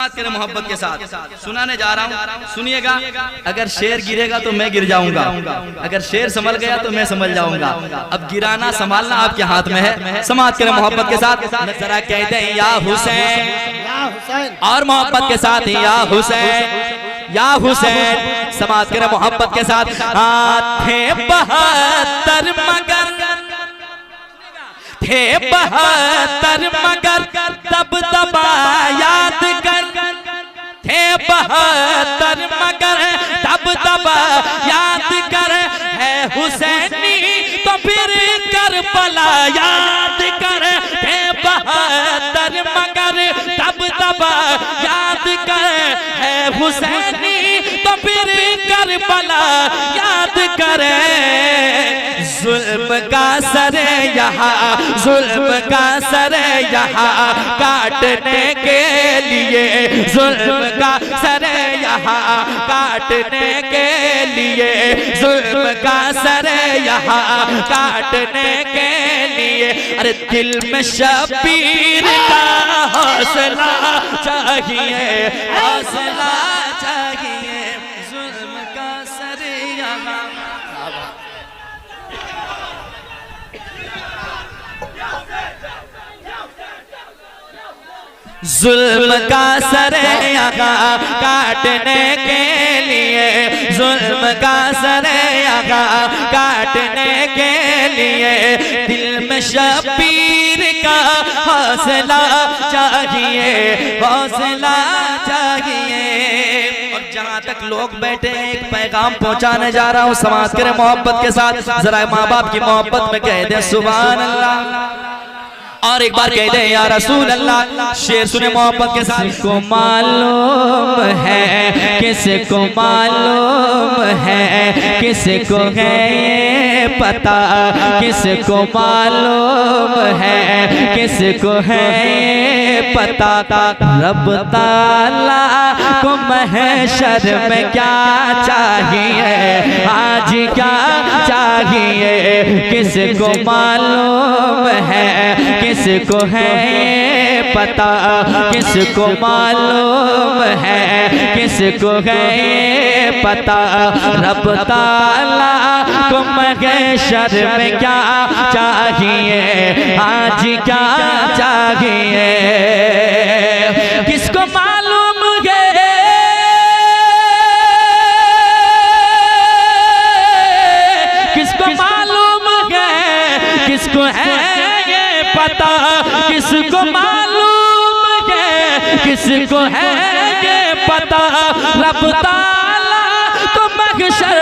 मोहब्बत के साथ सुनाने जा रहा हूँ, सुनिएगा। अगर शेर गिरेगा तो मैं गिर जाऊंगा, अगर शेर संभल गया तो मैं संभल जाऊंगा। अब गिराना संभालना आपके हाथ में है। समाज करें मोहब्बत के साथ, जरा कहते हैं या हुसैन, और मोहब्बत के साथ या हुसैन, या हुसैन। समाज करें मोहब्बत के साथ। थे 72 मगर, थे 72 मगर तब दबा याद कर, थे 72 मगर तब दबा याद कर, है हुसैनी तो फिर करबला याद कर, थे 72 मगर तब दबा याद कर, है हुसैनी तो फिर करबला याद करे। जुल्म का सर यहाँ, जुल्म का सर यहाँ काटने के लिए, जुल्म का सर यहाँ काटने के लिए, जुल्म का सर यहाँ काटने के लिए। अरे दिल में शबीर का हौसला चाहिए, हौसला चाहिए। जुल्म का सर यहाँ, जुल्म का सर यहाँ काटने के लिए, जुल्म का सर यहाँ काटने के लिए। दिल में शबीर का हौसला चाहिए, हौसला चाहिए। और जहाँ तक लोग बैठे हैं, एक पैगाम पहुँचाने जा रहा हूँ। समाज करें मोहब्बत के साथ, जरा माँ बाप की मोहब्बत में कह दे सुभान अल्लाह, और एक बार कह दे या रसूल अल्लाह। शेर सुने मोहब्बत के साथ। किसको मालूम है, किसको मालूम है, किसको है ये पता, किसको मालूम है, किसको है ये पता। रब ताला को महशर में क्या चाहिए, आज क्या चाहिए, किसको मालूम है, किसको है पता, किसको मालूम है, किसको है पता। रब ताला को महशर में क्या चाहिए, आज क्या चाहिए, किसको मालूम है, किसको मालूम है, किसको है पता, किसको मालूम है, किसको है ये पता। रब ताला को महशर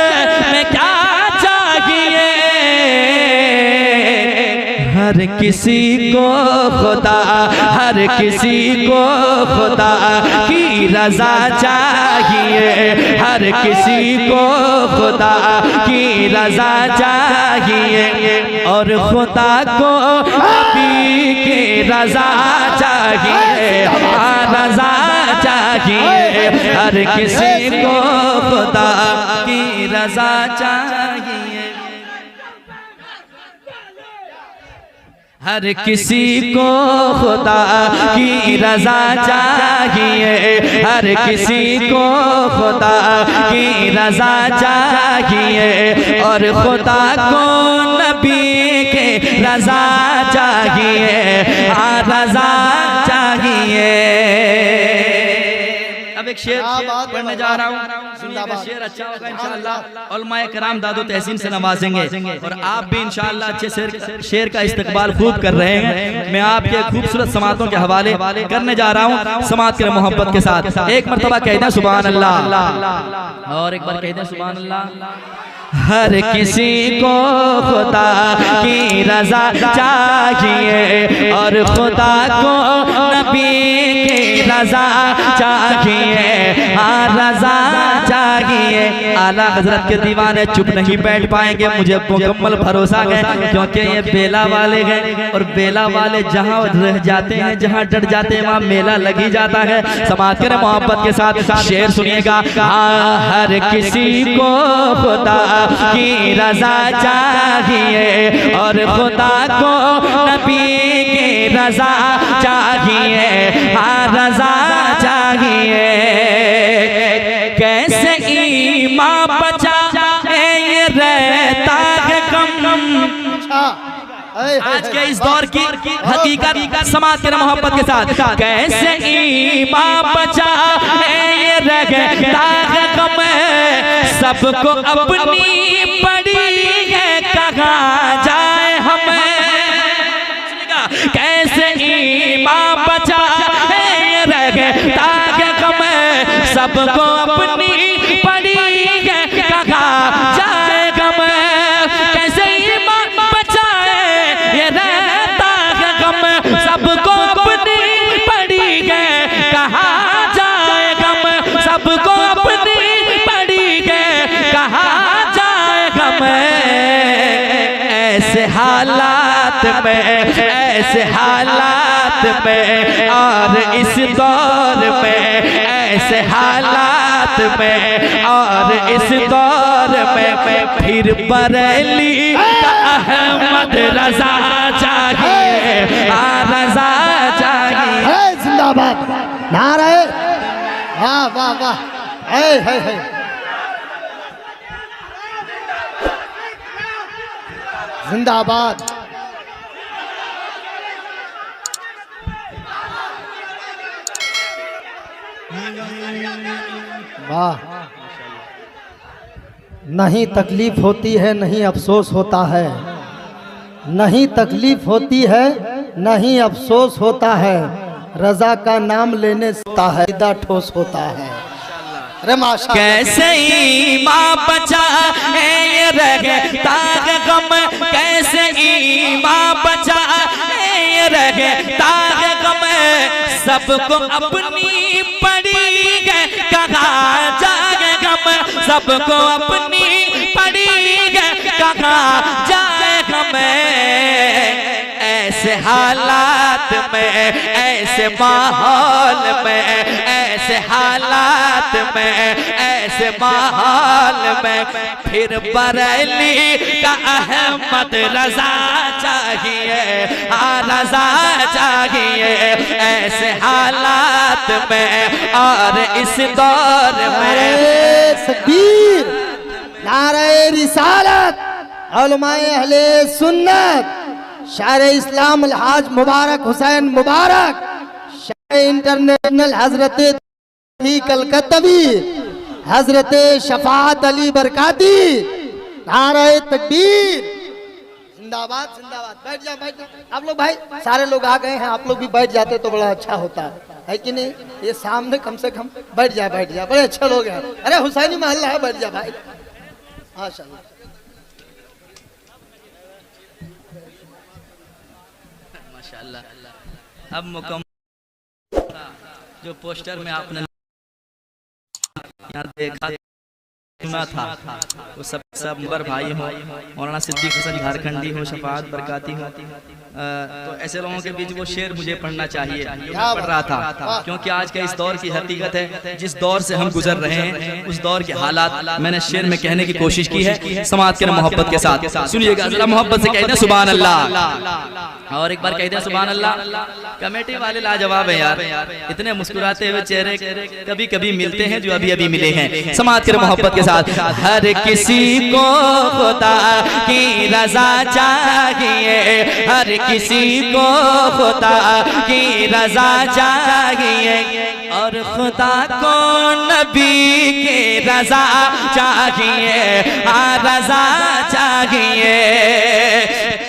में क्या चाहिए, हर किसी को खुदा, हर किसी को खुदा की रजा चाहिए, हर किसी को खुदा की रजा चाहिए। और खुदा को नबी की रजा चाहिए, रजा चाहिए। हर किसी को खुदा की रजा चाहिए, हर किसी को खुदा की रजा चाहिए, हर किसी को खुदा की रजा चाहिए। और खुदा को नबी के रजा चाहिए, रजा चाहिए। अब एक शेर पढ़ने जा रहा हूँ, सुनिएगा। शेर अच्छा होगा इंशाअल्लाह। उलमाए कराम दादो तहसीन से नवाजेंगे, और आप भी इंशाअल्लाह अच्छे शेर का इस्तकबाल खूब कर रहे हैं। मैं आपके खूबसूरत समातों के हवाले करने जा रहा हूँ। समात के मोहब्बत के साथ एक मरतबा कह दें सुभान अल्लाह, और एक बार कह दें सुभान अल्लाह। हर किसी को खुदा की रजा चाहिए, और खुदा को नबी की रजा चाहिए, रजा चाहिए। आला हजरत के दीवाने चुप नहीं बैठ पाएंगे, मुझे मुकम्मल भरोसा है, क्योंकि ये बेला वाले हैं, और बेला वाले जहाँ रह जाते हैं, जहाँ डर जाते हैं, वहाँ मेला लगी जाता है। समाज के मोहब्बत के साथ शेर सुनिएगा। हर किसी को खुदा की रजा चाहिए, और खुदा को नबी की रजा चाहिए, रजा चाहिए। आज के इस दौर की हकीकत समाज के मोहब्बत के साथ कैसे ईमान बचा ये रगता गम सबको अपनी पड़ी है कहाँ जाए हमें कैसे ईमान बचा ये रगता गम सबको अपनी पड़ी है कहाँ जाए गम कैसे ईमान बचाए ये रहता है गम सबको अपनी पड़ी है कहाँ जाए गम सबको अपनी पड़ी है कहाँ जाए गम ऐसे हालात में और इस दौर में ऐसे हालात में और इस दौर में फिर बरेली का अहमद रजा चाहिए रजा चाहिए जिंदाबाद नारे वाह वाह वाह है जिंदाबाद वाह नहीं तकलीफ होती है नहीं अफसोस होता है नहीं तकलीफ होती है नहीं अफसोस होता है रजा का नाम लेने से ठोस होता है अरे माशा कैसे ईमान बचा है ये रहता गम कैसे ईमान बचा है ये रहता गम सबको अपनी पड़ी है कहाँ जाए गम सबको अपनी पड़ी है कहाँ जाए गम ऐसे हालात में ऐसे माहौल में ऐसे हालात में ऐसे माहौल में फिर बरेली का अहमद रजा चाहिए रजा चाहिए ऐसे हालात में और इस दौर में तकबीर नारे रिसालत उलमाए अहले सुन्नत शायर इस्लाम अलहाज मुबारक हुसैन मुबारक शायर इंटरनेशनल हजरत कलकत्तवी हजरत शफाअत अली बरकाती नारे तकबीर जिंदाबाद जिंदाबाद बैठ जा आप लोग भाई सारे लोग आ गए हैं आप लोग भी बैठ जाते तो बड़ा अच्छा होता है कि नहीं ये सामने कम से कम बैठ जा बड़े अच्छे लोग हैं अरे हुसैनी मोहल्ला है बैठ जा भाई माशाअल्लाह अब मुकम्मल जो पोस्टर में आपने यहाँ देखा था वो सब मुबर भाई हो मौलाना सिद्दीक हसन झारखंडी हो शफाअत बरकाती हो तो ऐसे लोगों के बीच वो शेर मुझे पढ़ना चाहिए पढ़ रहा था क्योंकि आज का इस दौर की हकीकत है जिस दौर से हम गुजर रहे हैं उस दौर के हालात मैंने शेर में कहने की कोशिश की है समाज के मोहब्बत के साथ सुनिएगा जरा मोहब्बत से कहते हैं सुभान अल्लाह और एक बार कहते हैं सुभान अल्लाह कमेटी वाले लाजवाब है यार इतने मुस्कुराते हुए चेहरे कभी कभी मिलते हैं जो अभी अभी मिले हैं समाज के मोहब्बत के साथ हर किसी को खुदा की रजा चाहिए हर किसी को खुदा की रजा चाहिए और खुदा को नबी की रजा चाहिए रजा चाहिए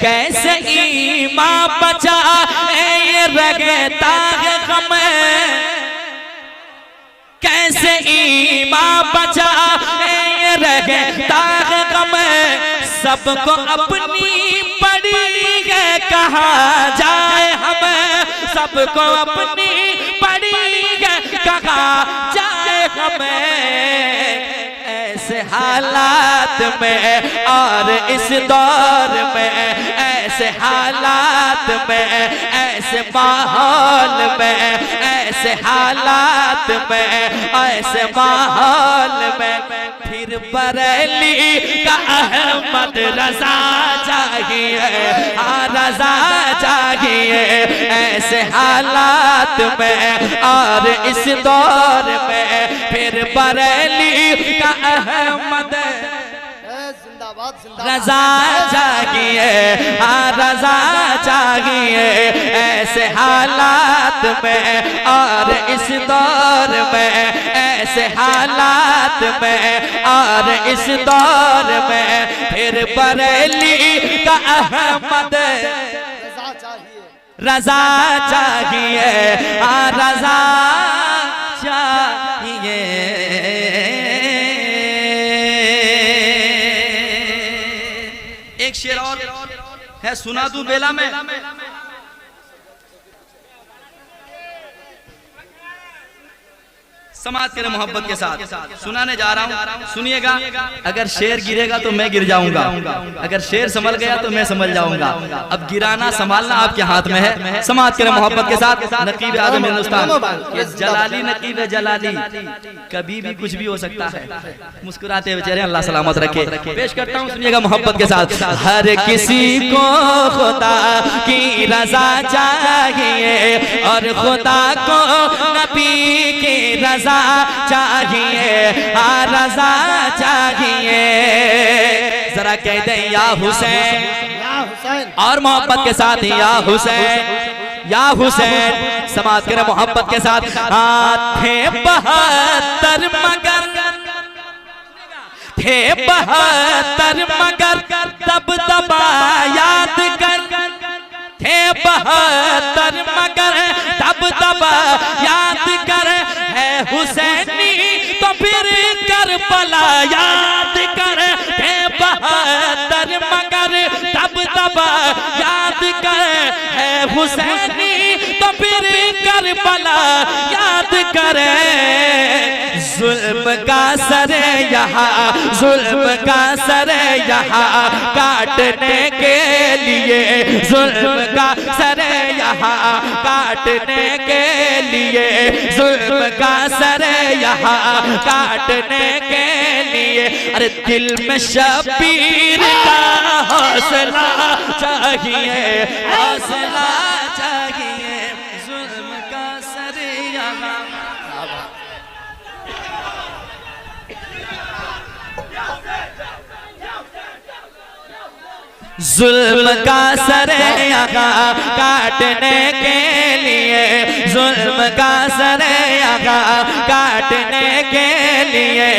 कैसे ईमान बचा ये रगता गम कैसे ईमान बचा ये रगता गम सबको अपनी पड़ी है कहाँ जाए हमें सबको अपनी पड़ी है कहाँ जाए हमें ऐसे हालात में और इस दौर में ऐसे हालात में ऐसे माहौल में ऐसे हालात में ऐसे माहौल में फिर बरेली का अहमद रजा चाहिए रजा चाहिए ऐसे हालात में और इस दौर में फिर बरेली का अहमद जिंदाबाद रजा चाहिए, हाँ रजा चाहिए ऐसे हालात में और इस दौर में, ऐसे हालात में और इस दौर में। फिर बरेली का अहमद रजा चाहिए, हाँ रजा चाहिए। एक शेर और है, सुना दूं बेला में। समाज के मोहब्बत के साथ सुनाने जा रहा हूं, सुनिएगा। अगर शेर गिरेगा तो मैं गिर जाऊंगा, अगर शेर संभल गया तो मैं संभल जाऊंगा। अब गिराना संभालना आपके हाथ में है। समाज के मोहब्बत के साथ नकीब आज़म हिंदुस्तान, ये जलाली नकीब है, जलाली, कभी भी कुछ भी हो सकता है। मुस्कुराते बेचारे अल्लाह सलामत रखे। पेश करता हूँ, सुनिएगा मोहब्बत के साथ। हर किसी को खुदा की रजा चाहिए और खुदा को नबी की रजा चाहिए, हाँ रजा चाहिए। जरा कह दे या हुसैन, और मोहब्बत के साथ या हुसैन, या हुसैन। समाज के मोहब्बत के साथ। थे 72 मगर, थे 72 मगर तब दबा याद कर, थे 72 मगर तब दबा याद कर। है हुसैनी तो फिर करबला याद कर, थे 72 मगर तब दबा याद कर। है हुसैनी तो फिर करबला याद करे। जुल्म का सर यहाँ, जुल्म का सर यहाँ काटने के लिए, जुल्म का सर यहाँ काटने के लिए, जुल्म का सर यहाँ काटने के लिए। अरे दिल में शबीर का हौसला चाहिए, हौसला चाहिए। जुल्म का सर यहाँ, जुल्म का सर यहाँ काटने के लिए, जुल्म का सर यहाँ काटने के लिए।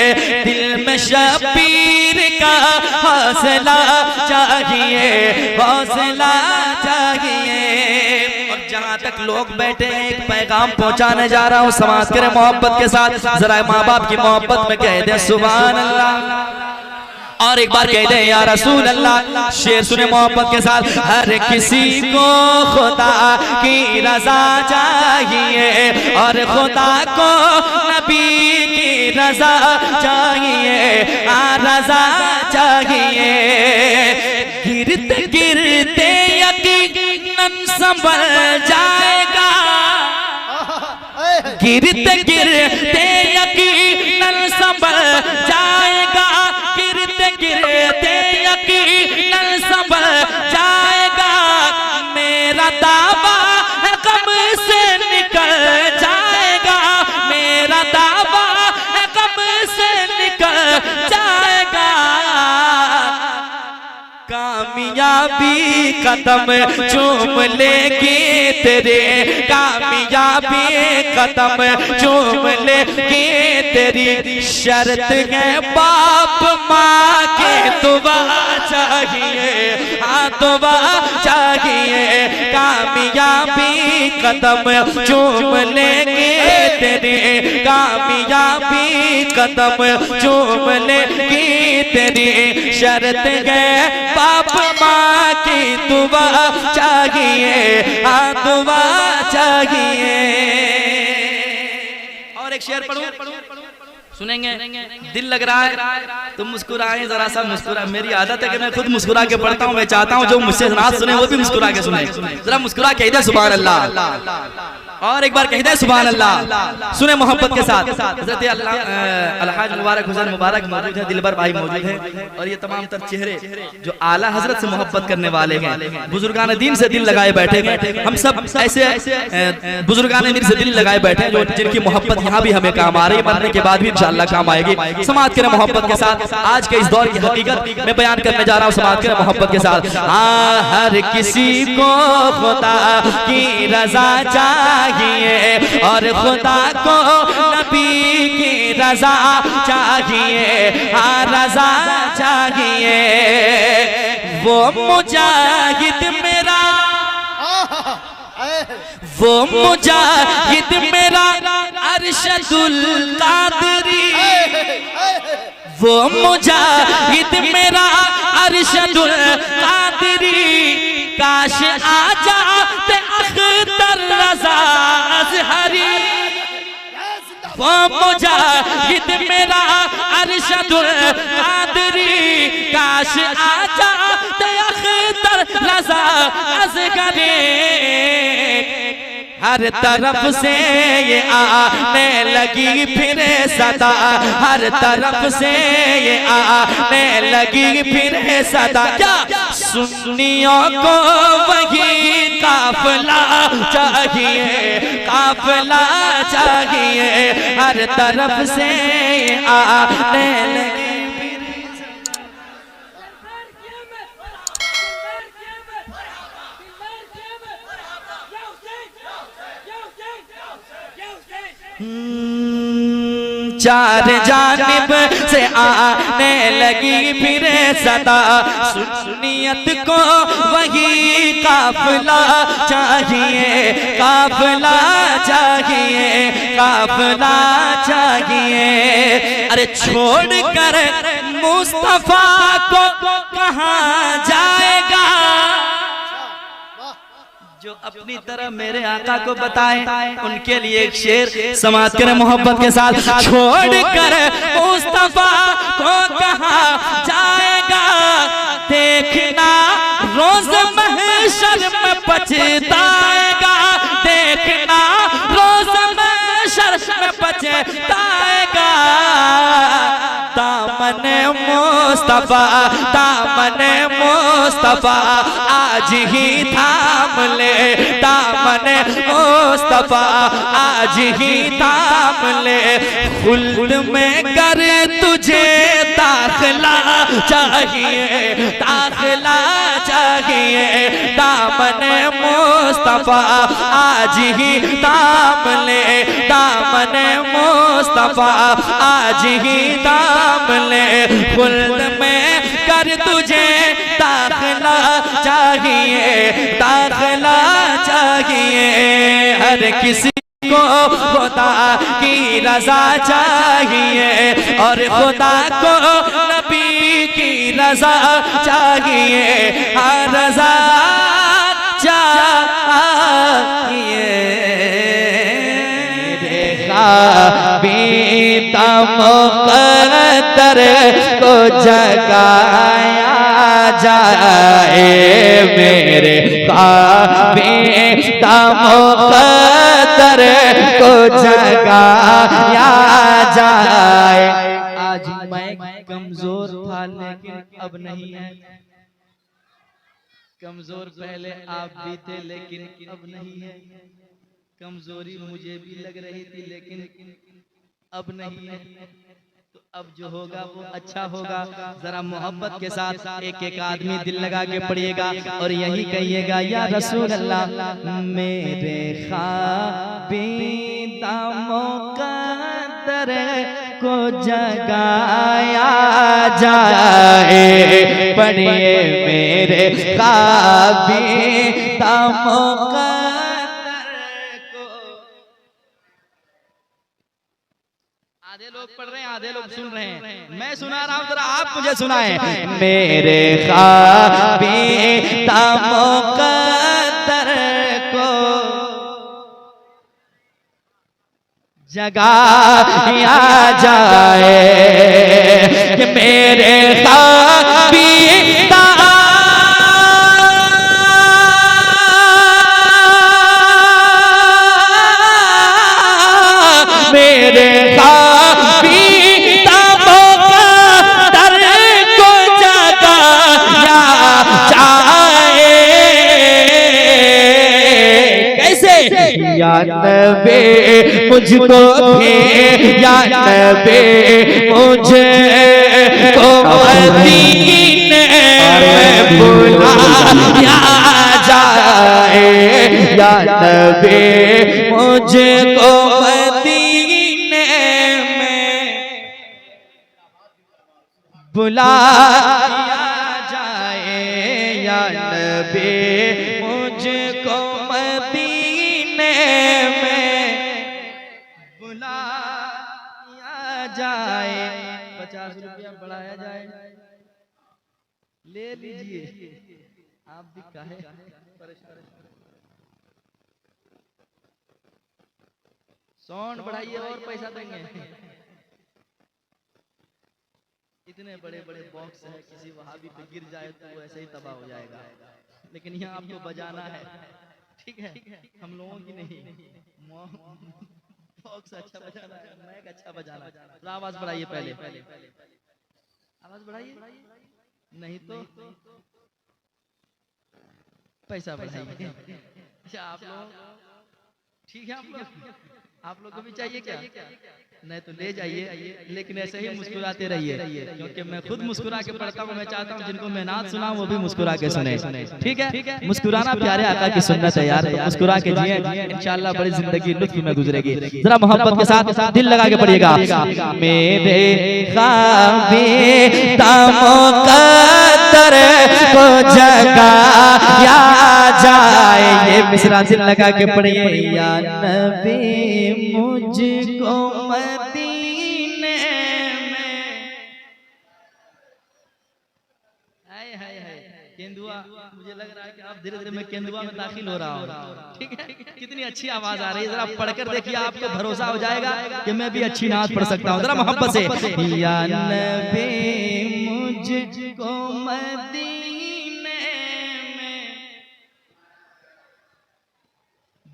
दिल में शबीर का हौसला चाहिए, हौसला चाहिए। और जहाँ तक लोग बैठे हैं, एक पैगाम पहुँचाने जा रहा हूँ समाज के मोहब्बत के साथ। जरा माँ बाप की मोहब्बत में कह दे सुभान अल्लाह, और एक बार कह दे या रसूल अल्लाह। शेर सुने मोहब्बत के साथ। हर किसी को खुदा की रजा चाहिए और खुदा को नबी की रजा चाहिए, हाँ रजा चाहिए। गिरते गिरते यकीनन संभल जाएगा, गिरते गिरते यकीनन संभल जाएगा, गिरते गिरते यकीनन संभल जाएगा। मेरा दावा है गम से निकल जाएगा, मेरा दावा है गम से निकल जाएगा। कामयाबी कदम चूम लेगी तेरे, कामयाबी कदम चूम लेगी तेरी। शर्त है बाप माँ के दुआ चाहिए, हाँ दुआ चाहिए। कामयाबी कदम चूम लेगी तेरे, कामयाबी कदम चूम लेगी तेरी। शर्त है बाप माँ की दुआ चाहिए, हाँ दुआ चाहिए। और एक शेर पढ़ूं, सुनेंगे। दिल लग रहा है तो मुस्कुराएं, जरा सा मुस्कुरा। मेरी आदत है कि मैं खुद मुस्कुरा के पढ़ता हूँ। मैं चाहता हूँ जो मुझसे नात सुने वो भी मुस्कुरा के सुने। जरा मुस्कुरा के दे सुभान अल्लाह। और एक बार कहते हैं सुभान अल्लाह। सुने मोहब्बत के साथ हजरत अलहाज मुबारक हुसैन मुबारक मौजूद है, दिलबर भाई मौजूद है, और ये तमाम तर चेहरे जो आला हजरत से मोहब्बत करने वाले हैं, बुजुर्गान दीन से दिल लगाए बैठे हैं। हम सब ऐसे बुजुर्गान दीन से दिल लगाए बैठे हैं जो जिनकी मोहब्बत यहाँ भी हमें काम आ रही है, मरने के बाद भी इंशाअल्लाह काम आएगी। समाज के मोहब्बत के साथ आज के इस दौर की हकीकत मैं बयान करने जा रहा हूँ। समाज के मोहब्बत के साथ हर किसी को खुदा की रजा चाहिए और खुदा को नबी की रजा चाहिए। हाँ रजा चाहिए। वो मुजाहिद मेरा, वो मुजाहिद मेरा अरशदुल कादरी, वो मुजाहिद मेरा अरशदुल कादरी, काश आ जाते अख्तर रज़ा अज़हरी। वो मुजाहिद मेरा अरशदुल कादरी, काश आ जाते अख्तर रज़ा अज़हरी। हर तरफ से ये आने लगी फिर सदा, हर तरफ से ये आने लगी फिर सदा। क्या सुन्नियों को वही काफिला चाहिए, काफिला चाहिए। हर तरफ से ये आने लगी। चार जानिब से आने लगी फिर सदा, सुन्नियत को वही काफिला चाहिए, काफिला चाहिए, काफिला चाहिए। अरे छोड़ कर मुस्तफा को कहाँ जाएगा, जो अपनी तरह मेरे आका को बताए। उनके लिए एक शेर समाज के मोहब्बत के साथ। छोड़ कर मुस्तफा को कहाँ जाएगा, देखना रोज महशर में पछताएगा, देखना रोज महशर में पछताएगा। दामन मुस्तफा, दामन मुस्तफा आज ही थाम ले, दामन मुस्तफा आज ही थाम ले। खुल्द में कर तुझे दाखिला चाहिए, दाखिला चाहिए। दामन मुस्तफा आज ही थाम ले, दामन मुस्तफा आज ही थाम ले। खुल्द में कर तुझे दाखिला चाहिए, दाखिला चाहिए। हर किसी को खुदा की रजा चाहिए और खुदा को नबी की रजा चाहिए। हर रजा चाहिए। बीता मुक़द्दर को जगाया जाए, मेरे बीता मुक़द्दर को जगाया जाए। आज मैं कमजोर था लेकिन अब नहीं है, कमजोर पहले आप भी थे लेकिन अब नहीं है। कमजोरी मुझे भी लग रही थी लेकिन अब नहीं है। तो अब जो होगा वो अच्छा होगा। जरा मोहब्बत के साथ एक एक आदमी दिल लगा के पढ़िएगा और यही कहिएगा, या रसूल अल्लाह मेरे ख्वाबीदा मुक़द्दर को जगाया जाए। पढ़िए मेरे ख्वाबीदा मुक़द्दर। आधे लोग पढ़ रहे हैं, आधे लोग सुन रहे हैं। मैं सुना रहा हूं, जरा आप मुझे सुनाएं। मेरे ख्वाबीदा मुक़द्दर को जगाया जाए कि मेरे ख्वाबीदा नबी मुझको भी या नबी मुझे को मदीने में बुलाया जाए, या नबी मुझको मदीने में बुलाया जाए, या नबी मुझको मदीने में बुलाया जाए। 50 रुपया बढ़ाया जाए, ले लीजिए आप भी काहे साउंड बढ़ाइए और पैसा देंगे। इतने बड़े बड़े बॉक्स है, किसी वहाबी पे गिर जाए तो वो ऐसे ही तबाह हो जाएगा, लेकिन यहाँ आपको बजाना है, ठीक है, हम लोगों की नहीं, बॉक्स अच्छा बजाना है, माइक अच्छा बजाना है। आवाज बढ़ाइए, पहले आवाज बढ़ाइए, नहीं तो पैसा बढ़ाइए। अच्छा आप लोग ठीक है, आप लोग को भी चाहिए क्या? नहीं तो ले जाइए, लेकिन ऐसे ही मुस्कुराते रहिए, क्योंकि मैं खुद मुस्कुरा के पढ़ता हूँ। मैं चाहता हूँ जिनको मैं नात सुनाऊं वो भी मुस्कुरा के सुने, ठीक है? मुस्कुराना प्यारे आका की सुन्नत है यार, मुस्कुरा के जिए, इंशाल्लाह बड़ी जिंदगी लुत्फ में गुजरेगी। जरा मोहब्बत के साथ दिल लगा के पढ़िएगा। मेरे ख्वाबे तामुक़द्दर को जगाया जाए, ये मिसरा दिल लगा के पढ़िए। या नबी मुझको मदीने में, हाय हाय हाय केंदुआ, मुझे लग रहा है कि आप धीरे धीरे मैं केंदुआ में दाखिल हो रहा हूँ, ठीक है? कितनी अच्छी आवाज आ रही है, जरा पढ़कर देखिए, आपको भरोसा हो जाएगा कि मैं भी अच्छी नात पढ़ सकता हूँ। जरा मोहब्बत से, या नबी मुझको मदीने में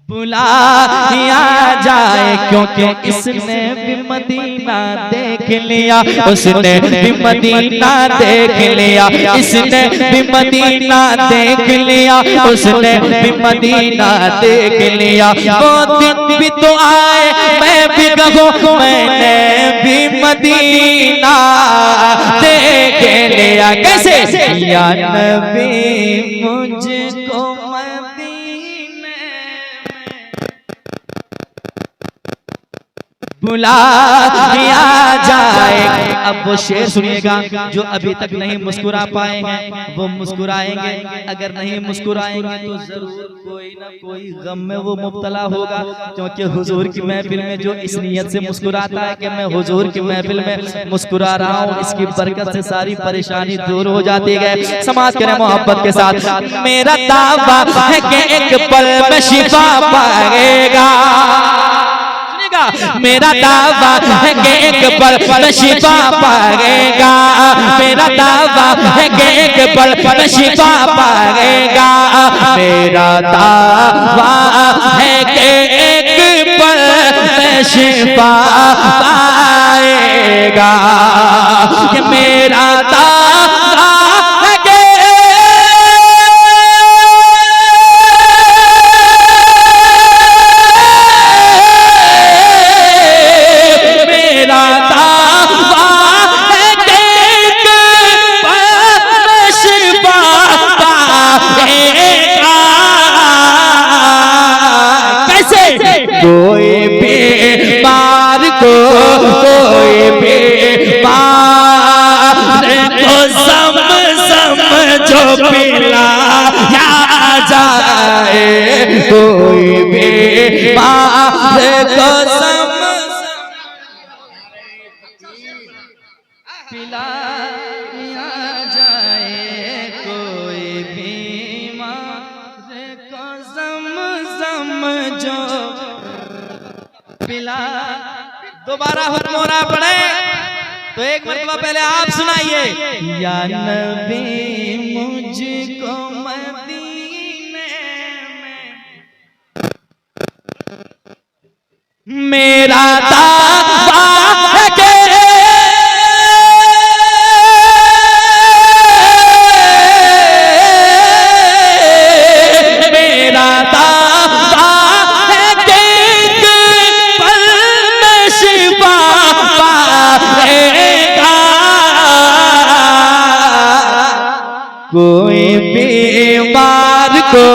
बुलाया जाए, क्योंकि इसने भी मदीना देख लिया, उसने भी मदीना देख लिया, इसने भी मदीना देख लिया, उसने भी मदीना देख लिया। वो दिन भी तो आए मैं भी कहूँ मैंने भी मदीना देख लिया। कैसे? या नबी मुझको बुलाया जाए। अब वो शेर सुनिएगा, जो अभी तक नहीं मुस्कुरा पाए हैं वो मुस्कुराएंगे, अगर नहीं मुस्कुराएंगे तो जरूर कोई ना कोई गम में वो मुब्तला होगा, क्योंकि हुजूर की महफिल में जो इस नियत से मुस्कुराता है कि मैं हुजूर की महफिल में मुस्कुरा रहा हूँ, इसकी बरकत से सारी परेशानी दूर हो जाती है। समाज करें मोहब्बत के साथ। मेरा दावा है कि एक पल में शिफा पाएगा, मेरा दावा है कि एक पल में शिफा पाएगा, मेरा दावा है कि एक पल में शिफा पाएगा, मेरा दावा है कि एक पल में शिफा पाएगा, कि मेरा दावा है कि कोई बीमार को, कोई बीमार को समझो पिलाया जाए, कोई बीमार को पिलाया जाए, कोई बीमार को समझो पिला। दोबारा हुक्म हो रहा पड़े तो एक मरतबा पहले आप सुनाइए। या नबी मुझको मदीने में मेरा दावा है कि मेरा दावा है कि कोई बीमार को,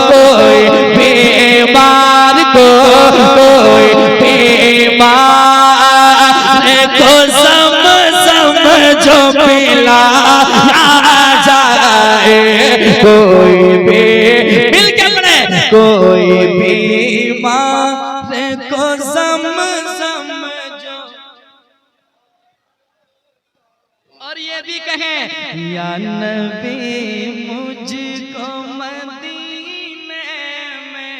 कोई बीमार को, कोई बीमार को समझो पिला जाए, कोई मिल के पड़े, कोई बीमार को समझो। और ये भी कहें या नबी मुझको मदीने में।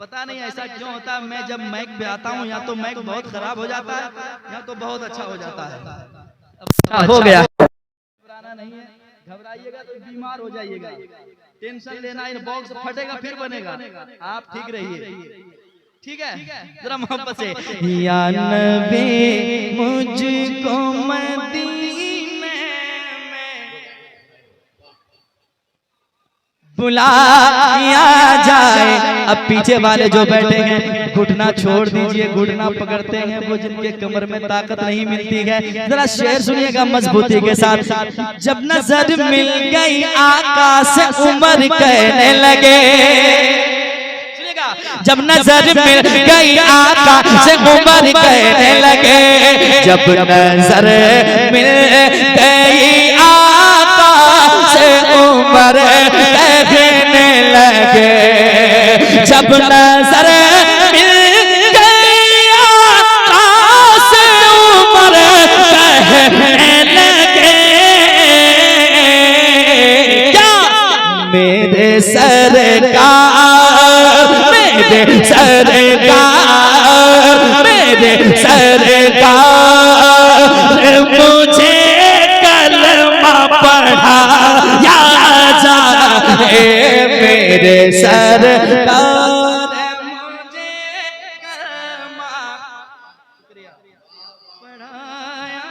पता नहीं ऐसा क्यों होता है, मैं जब माइक पे आता हूँ या तो माइक बहुत खराब हो जाता है या तो बहुत अच्छा हो जाता है। हो गया, घबराना नहीं है, घबराइएगा तो बीमार हो जाइएगा। टेंशन लेना, इन बॉक्स फटेगा फिर बनेगा। आप ठीक रहिए, ठीक है? जरा मोहब्बत से या नबी मुझको मदीने में बुलाया जाए। अब पीछे वाले जो बैठे हैं घुटना छोड़ दीजिए, घुटना पकड़ते हैं वो जिनके कमर में ताकत नहीं मिलती है। जरा शेर सुनिएगा मजबूती के साथ। जब नजर मिल गई आका से उमर कहने लगे, जब नजर मिल गई आका से उमर कहने लगे, जब नजर मिल गई आका से उमर कहने लगे, जब नजर मिल गई आका से उमर कहने लगे, क्या मेरे सरकार, मेरे सरकार, मेरे सरकार मुझे कलमा पढ़ाया जाए, मेरे सरकार मुझे कलमा पढ़ाया।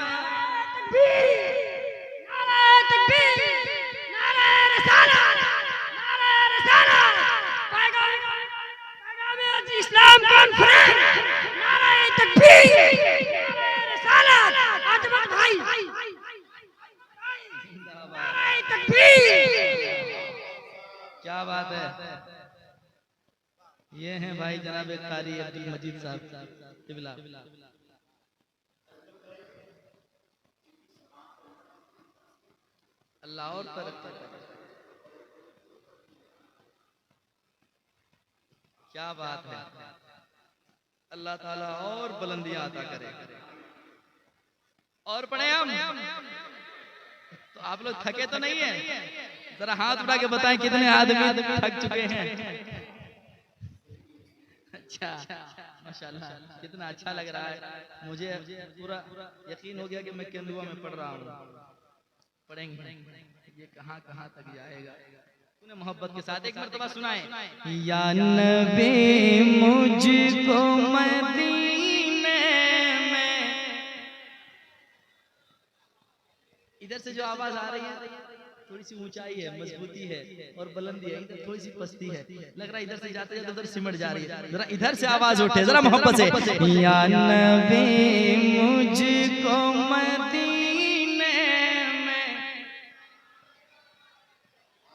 इस्लाम कॉन्फ्रेंस, नारे तकबीर, नारे रिसालत, आजमत भाई, नारे तकबीर। क्या बात है। ये हैं भाई जनाब कारी अब्दुल मजीद साहब किबला। अल्लाह और तरक्की करे। क्या बात है। अल्लाह ताला और बुलंदियां अता करे। और पढ़े हम तो आप लोग थके तो नहीं है? जरा हाथ उठा के बताएं कितने आदमी थक चुके हैं। अच्छा, माशाल्लाह, कितना अच्छा लग रहा है। मुझे पूरा यकीन हो गया कि मैं केंदुआ में पढ़ रहा हूँ। पढ़ेंगे ये कहाँ कहाँ तक जाएगा। मोहब्बत के साथ एक मर्तबा सुनाए। या नबी मुझको मदीने में। इधर से जो आवाज आ रही है थोड़ी सी ऊंचाई है, मजबूती है और बुलंदी है, इधर थोड़ी सी पस्ती है। लग रहा है इधर से जाते जाते उधर सिमट जा रही है। जरा इधर से आवाज उठे, जरा मोहब्बत से। या नबी मुझको मदीने में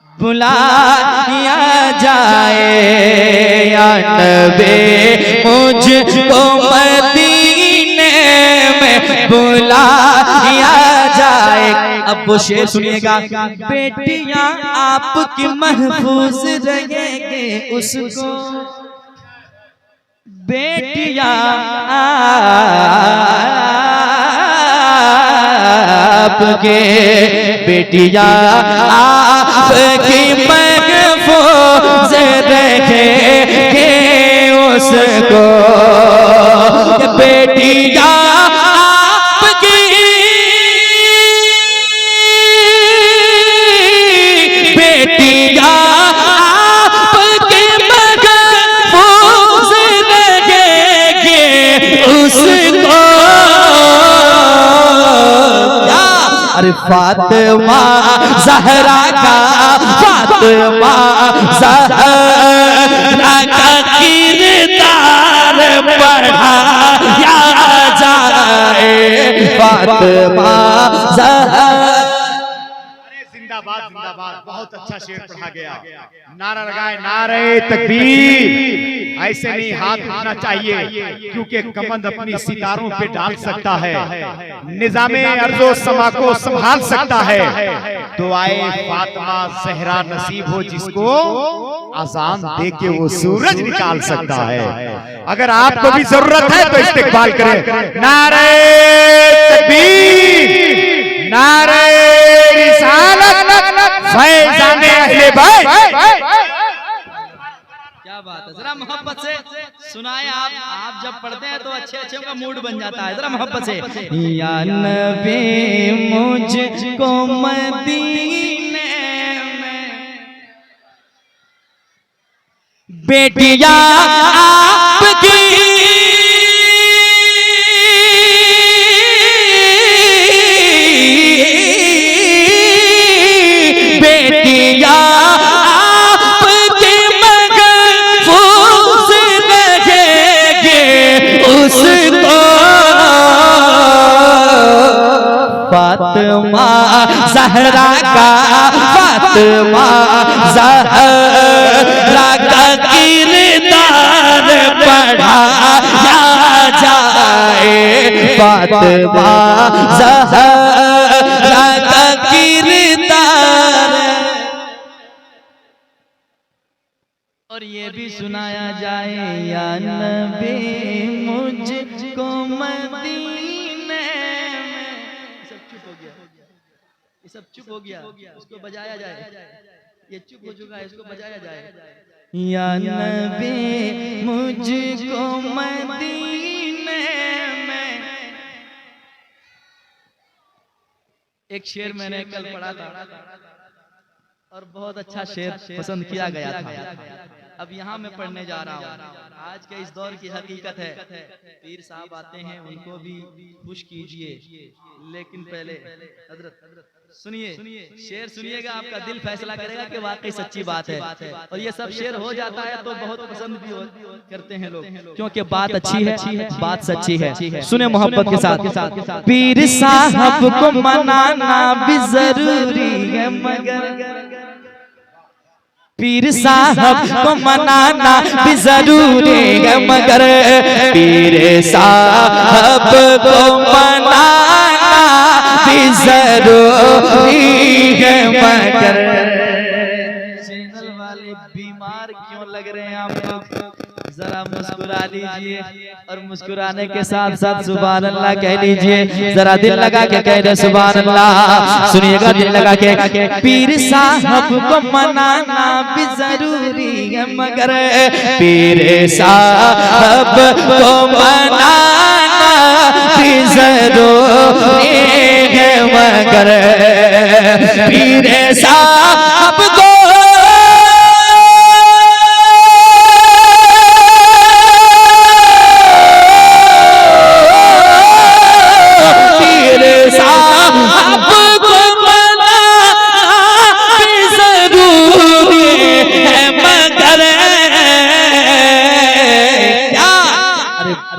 बुलाया जाए, या नबी मुझको मदीने में बुलाया जाए। अब वो शेर सुनिएगा। बेटियां आपकी महफूज रहेंगे उसको, बेटियां आपके, बेटियां आपकी महफूज रखेंगे उसको, बेटियां आपकी, बेटियां आपकी महफूज रखेंगे उसको। अरे फातिमा ज़हरा का, फातिमा ज़हरा का किरदार बढ़ाया जाए, फातिमा ज़हरा जिंदाबाद। बहुत अच्छा शेर पढ़ा गया। नारा लगाए, नारे तकबीर। ऐसे नहीं हाथ उठना चाहिए, क्योंकि कमंद अपनी सितारों पे डाल सकता है, निजामे अर्जो समा को संभाल सकता है। तो आए फातिमा ज़हरा नसीब हो जिसको आजान दे के वो सूरज निकाल सकता है। अगर आपको भी जरूरत है तो इस्तेकबाल करें। नारे तकबीर, नारे रिसालत, फैज़ाने अहले बैत। क्या बात है, जरा मोहब्बत से सुनाए। आप जब पढ़ते हैं तो अच्छे अच्छे का मूड बन जाता है। जरा मोहब्बत से। या नबी मुझको मदीने में बेटिया आपकी बेटिया फातिमा ज़हरा का, फातिमा ज़हरा का किरदार पढ़ाया जाए। फातिमा ज़हरा का किरदार, और ये भी सुनाया जाए, या नबी मुझको मदीने में। सब चुप हो गया, ये सब चुप हो गया, उसको बजाया जाए। ये चुप हो चुका है, इसको बजाया जाए। या नबी मुझको मदीने में। एक शेर मैंने कल पढ़ा था और बहुत अच्छा शेर पसंद किया गया था। अब यहाँ मैं पढ़ने जा रहा हूँ। आज के इस दौर की हकीकत है, पीर साहब आते हैं, उनको भी खुश कीजिए, लेकिन पहले हजरत सुनिए, शेर सुनिएगा, आपका दिल फैसला करेगा कि वाकई सच्ची बात है। और ये सब शेर हो जाता है तो बहुत पसंद भी करते हैं लोग, क्योंकि बात अच्छी है, बात सच्ची है। सुने मोहब्बत के साथ। पीर साहब को मनाना भी जरूरी है, मगर पीर साहब को मनाना भी जरूरी है, मगर पीर साहब को मनाना भी जरूरी है, मगर। चैनल वाले बीमार क्यों लग रहे हैं आप लोग? जरा मुस्कुरा लीजिए और मुस्कुराने के साथ साथ सुभान अल्लाह कह लीजिए। जरा दिल लगा के कह दे सुभान अल्लाह। सुनिएगा दिल लगा के। पीर साहब को मनाना भी जरूरी है, मगर पीर साहब को मनाना भी जरूरी है, मगर पीर साहब को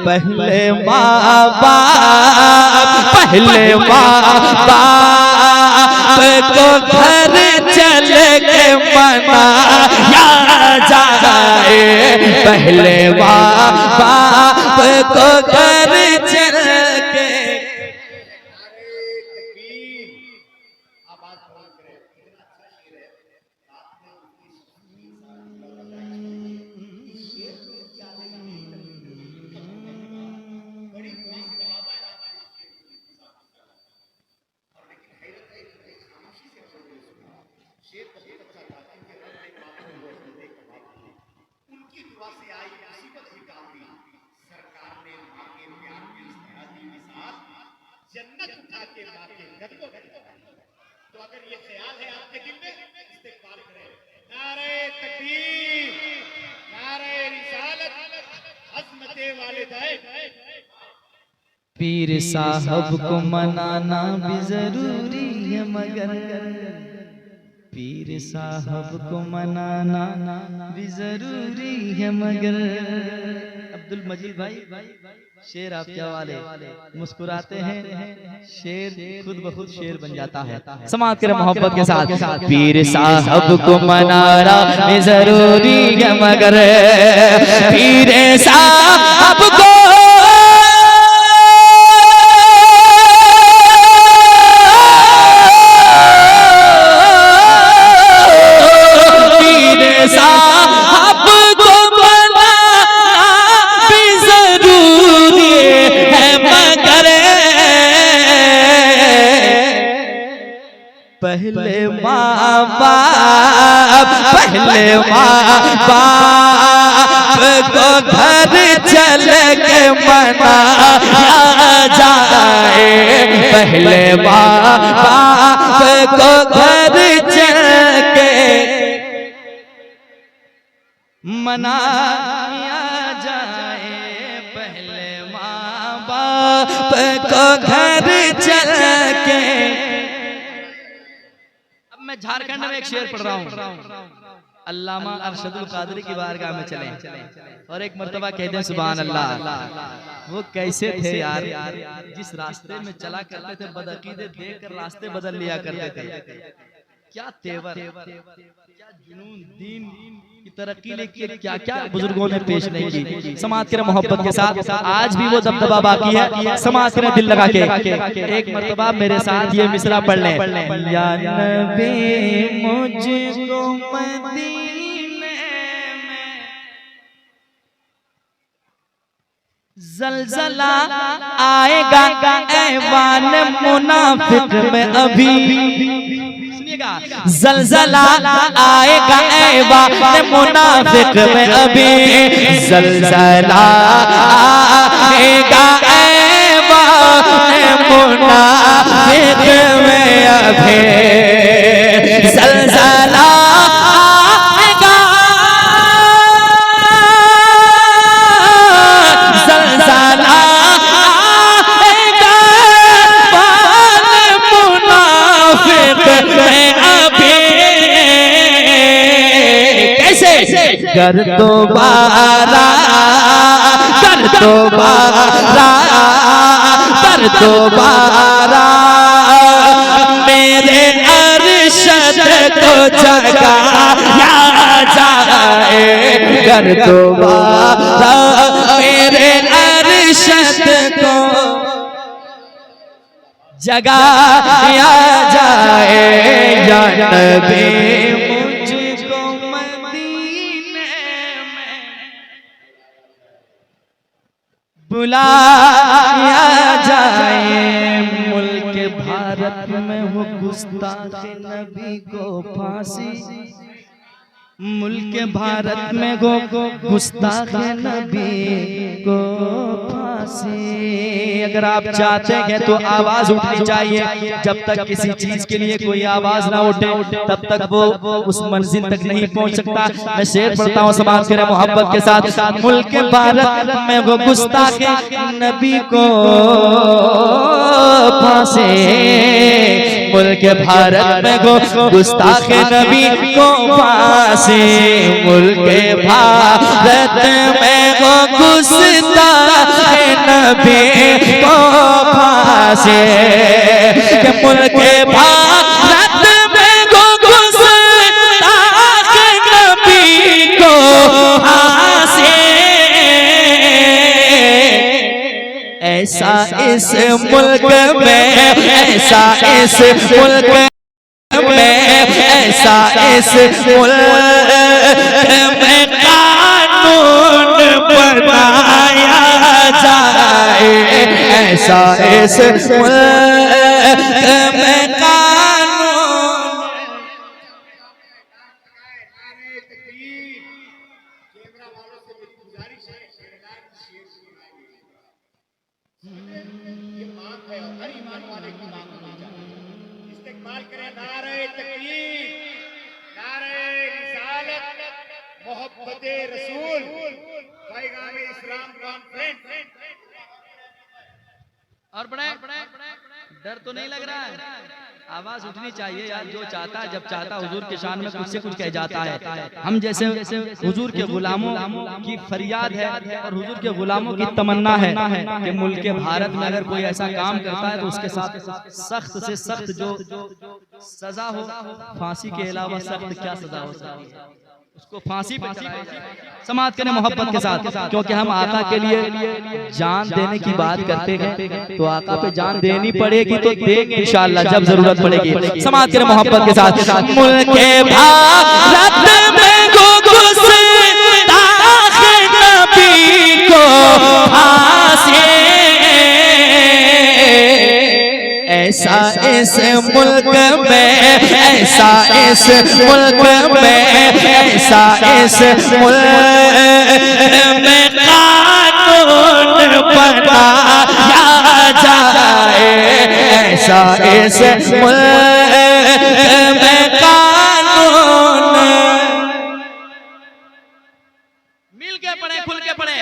पहले माँ बाप, पहले माँ बाप को घर चल के मनाया जाए। पहले माँ बाप को घर चल के। जन्नत उठा के बाके गदगो गदगो। तो अगर ये ख्याल है आपके दिल में, इस्तेग़फ़ार करें। नारे तकबीर, नारे रिसालत, अज़मते वालिदैन। पीर साहब को मनाना भी जरूरी है, मगर पीर साहब को मनाना भी जरूरी है, मगर। अब्दुल मजीद भाई शेर आपके हवाले, मुस्कुराते हैं शेर खुद ब खुद शेर बन जाता है। समाज के मोहब्बत के साथ पीर साहब को मनाना में जरूरी है, मगर पीर साहब को पहले माँ बाप को घर चल के मनाया जाए, पहले माँ बाप को घर चल के मनाया जाए, पहले माँ बाप को घर चल के। मैं झारखंड में एक शेर पढ़ रहा हूँ, अल्लामा अरशदुल कादरी की बारगाह में चले और एक मर्तबा कहते हैं सुभान अल्लाह। वो कैसे थे यार, जिस रास्ते में चला करते थे बदअकीदे देख कर रास्ते बदल लिया करते थे। क्या तेवर, क्या जुनून, दीन की तरक्की लेके क्या क्या बुजुर्गों ने पेश नहीं की। समाज के मोहब्बत के साथ आज भी वो दबदबा बाकी है, समाज के दिल लगा के। एक मर्तबा मेरे साथ ये मिसरा पढ़ लें, या नबी मुझको मदीने में जलजला आएगा ऐवान मुनाफिक में अभी, जलजला आएगा ऐवान मुनाफिक में अभी, जलजला आएगा ऐवान मुनाफिक में अभी, जलजला आएगा, जलजला आएगा ऐवान मुनाफिक में अभी। कैसे कर दोबारा, कर दोबारा, कर दोबारा मेरे अरशद को जगाया जाए, कर दोबारा मेरे अरशद को जगाया जाए, या नबी मुझको मदीने में बुलाया जाए। मुल्क भारत में हो गुस्ताख नबी को फांसी, मुल्क भारत में गो गुस्ताख नबी को फांसी। अगर आप चाहते हैं तो आवाज उठनी चाहिए, जब तक किसी चीज के लिए कोई आवाज ना उठे तब तक वो उस मंजिल तक नहीं पहुंच सकता। मैं शेर पढ़ता हूँ समाज के मोहब्बत के साथ, मुल्क भारत में गो गुस्ताख नबी को फांसी, मुल्क भारत में गो गुस्ताख नबी को फांसी, मुल्क भारत में गो गुस्ताख नबी को फांसी, मुल्क भारत में गो गुस्ताख नबी को फांसी। ऐसा इस मुल्क में, ऐसा इस मुल्क में, ऐसा इस मुल्क में कानून बनाया जाए, ऐसा इस मुल्क में कानून। इस्तेमाल करें नारे तकबीर, नारे रिसालत, मोहब्बते रसूल, पैगाम इस्लाम कॉन्फ्रेंस। और बड़े डर तो नहीं लग रहा है? आवाज उठनी चाहिए यार, जो चाहता है जब चाहता हुजूर के शान में कुछ से कुछ कह जाता है। हम जैसे हुजूर के गुलामों की फरियाद है और हुजूर के गुलामों की तमन्ना है कि मुल्क भारत में अगर कोई ऐसा काम करता है तो उसके साथ सख्त से सख्त जो सजा हो, फांसी के अलावा सख्त क्या सजा हो सकती है, उसको फांसी पे समाप्त करें मोहब्बत के साथ। क्योंकि हम आका के लिए जान देने की बात करते हैं तो आका पे जान देनी पड़ेगी तो देंगे इंशाअल्लाह जब जरूरत पड़ेगी। समाप्त करें मोहब्बत के साथ। मुल्क भारत में गुस्ताख नबी को फांसी, ऐसा इस मुल्क में, ऐसा इस मुल्क में, ऐसा इस मुल्क में कानून बनाया जाए, ऐसा इस मुल्क में कानून। मिल के पढ़े, खुल के पढ़े।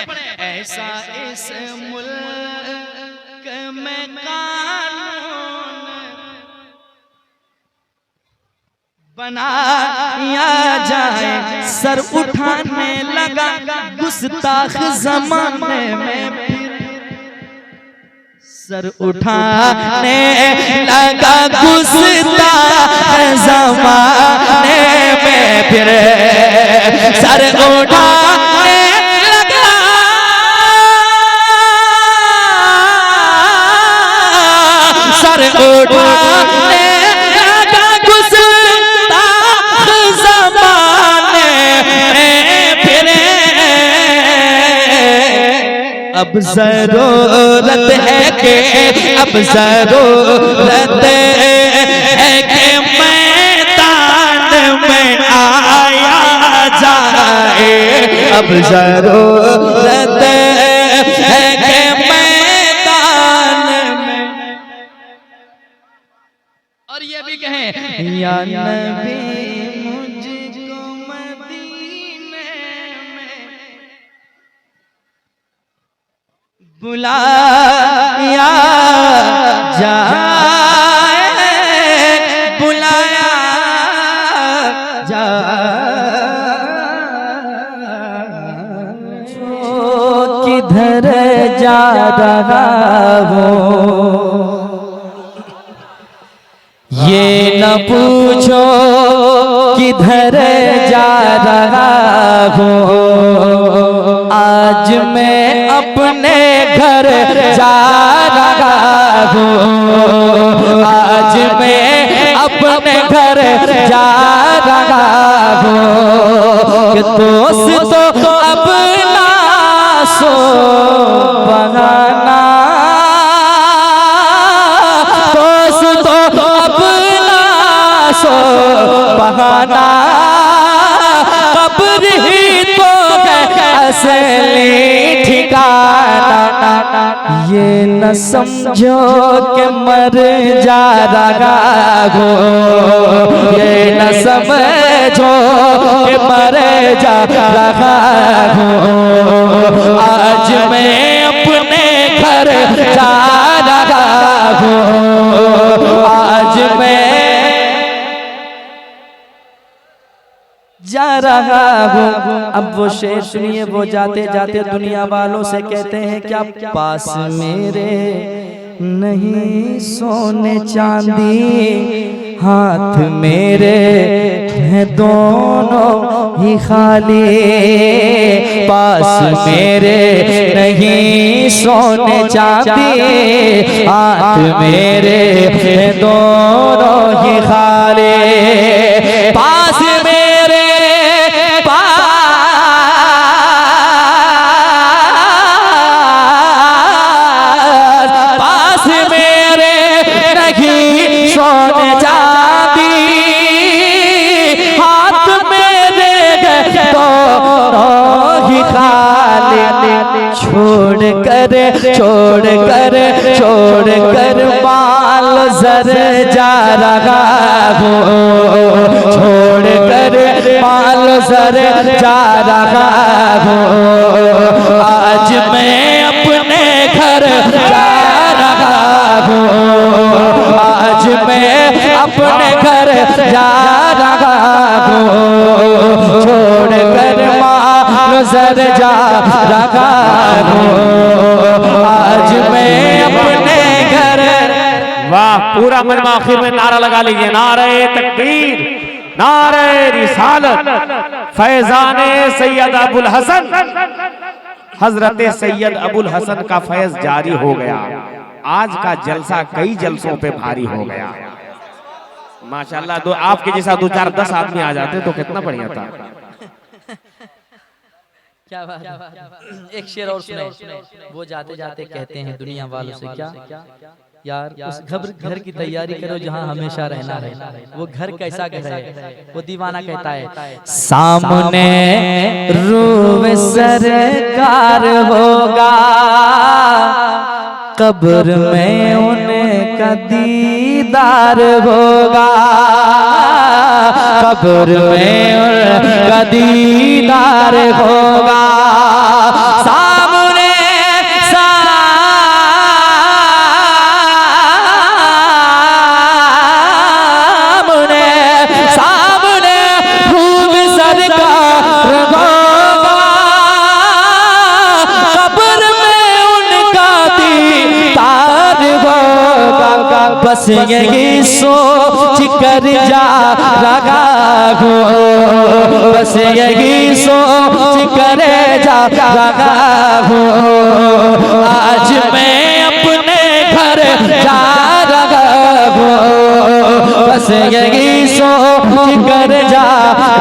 ऐसा इस मुल्क में बनाया जाए, सर उठाने लगा गुस्ताख जमाने में, सर उठाने लगा गुस्ताख जमाने में, फिर सर उठाने लगा, सर उठाने अब जरूरत है कि, अब जरूरत है कि मैदान में आया जाए, अब जरूरत है कि मैदान में। और ये भी कहें या नबी मुझको मदीने में बुलाया जाए, बुलाया जाए, किधर जा रहा हो ये न पूछो, किधर जा रहा हो, आज मैं अपने घर जा रहा हूँ, आज मैं अपने घर जा रहा हूँ, कि दोस्त तो अपना सो बहाना, दोस्त तो अपना सो बहाना, कब्र ही तो असली ठिकाना, ये न समझो कि मर जा रहा हो, ये न समझो कि मर जा रहा हो, आज मैं अपने घर जा रहा हूँ, आज मैं जा रहा हूँ। अब वो शेर सुनिए, वो जाते जाते दुनिया वालों से कहते हैं क्या पास मेरे नहीं सोने चांदी, हाथ मेरे हैं दोनों ही खाली, पास मेरे नहीं सोने चांदी, हाथ मेरे हैं दोनों ही खाली, पास मेरे छोड़ कर माल जर जा रहा हूँ, छोड़ कर माल जर जा रहा हूँ, आज मैं अपने घर जा रहा हूँ, आज मैं हूँ। आज मैं अपने घर। वाह, पूरा मजमा आखिर में नारा लगा लीजिए, नारे तकबीर, नारे रिसालत, फैजाने सैयद अबुल हसन। हजरत सैयद अबुल हसन का फैज जारी हो गया। आज का जलसा कई जलसों पे भारी हो गया। माशाल्लाह, दो आपके जैसा 2 4 10 आदमी आ जाते तो कितना बढ़िया था। क्या बात। एक शेर और सुने। वो जाते जाते कहते हैं दुनिया वालों से, क्या यार उस घर की तैयारी करो जहाँ हमेशा रहना है। वो घर कैसा घर है? वो दीवाना कहता है, सामने रूह सरकार होगा, कब्र में उनका दीदार होगा, कब्र में उनका दीदार होगा। सामने सामने खूब सरकार होगा, कब्र में उनका दीदार होगा। बस यही सोच कर जा रहा हूँ, बस यही सोच कर जा रहा हूँ। आज मैं अपने घर जा रहा हूँ, बस यही सोच कर जा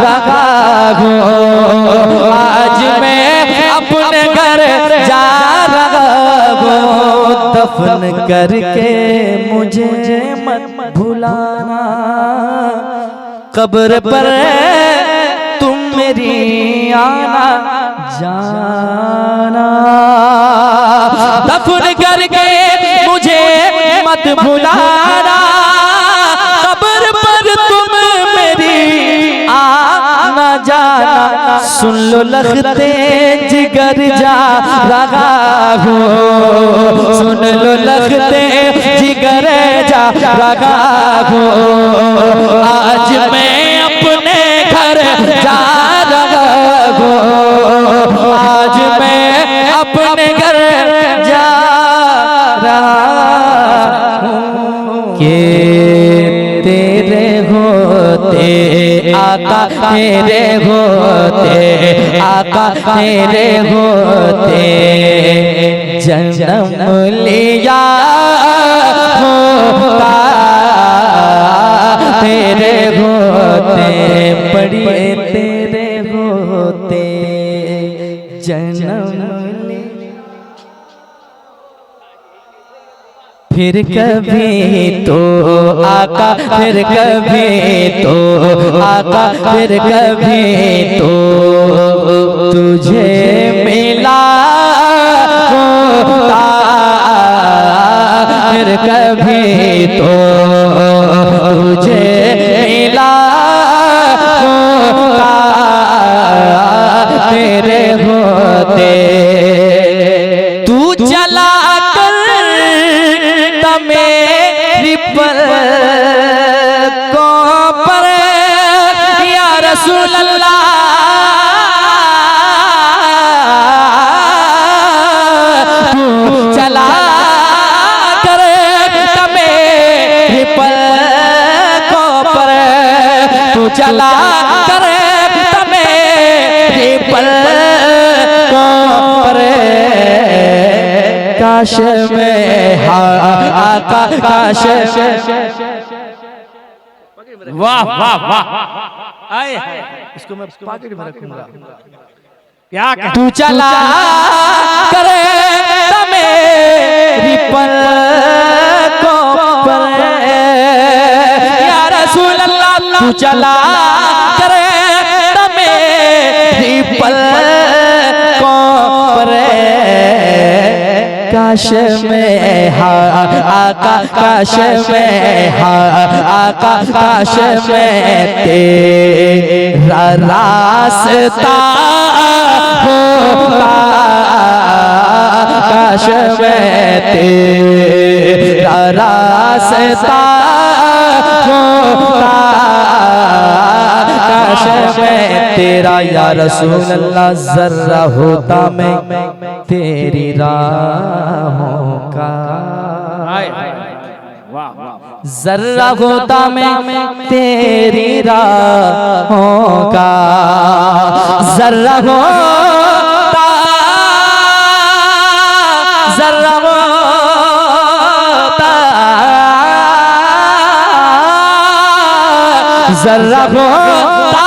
रहा हूँ। आज मैं अपने घर जा रहा हूँ। दफन करके मुझे मत भुलाना, कब्र पर तुम मेरी आना जाना। दफन करके मुझे मत भुलाना, कब्र पर तुम मेरी आना जाना। सुन लो लखते जिगर जा रहा हूँ, सुन लो लखते जिगर जा रहा हूँ। आज मैं अपने घर जा रहा हूँ, आज मैं अपने घर जा रहा हूँ। के तेरे होते आका, तेरे होते आका, तेरे होते जन्म लिया होता, तेरे होते पढ़िए, तेरे होते जन्म फिर कभी तो आका, फिर कभी तो आका, फिर कभी तो तुझे मिला होता, फिर कभी तो तुझे मिला होता, तेरे होते तू चला मेरी पलकों पर या रसूल अल्लाह, तू चला कर मेरी पलकों पर, तू चला कर मेरी पलकों पर। काश में आका, काश वाह वाह वाह, आए इसको मैं पॉकेट में रखूंगा। क्या कहते? तू चला करे मेरी पलकों पर या रसूल अल्लाह, तू चला करे मेरी पलकों पर। काश में आका, काश में आका, काश में तेरा रास्ता होता, काश में तेरा रास्ता होता, काश में मेरा या रसूल अल्लाह जर्रा होता मैं तेरी राहों का, जर्रा होता मैं तेरी राहों का, जर्रा होता, जर्रा होता, जर्रा होता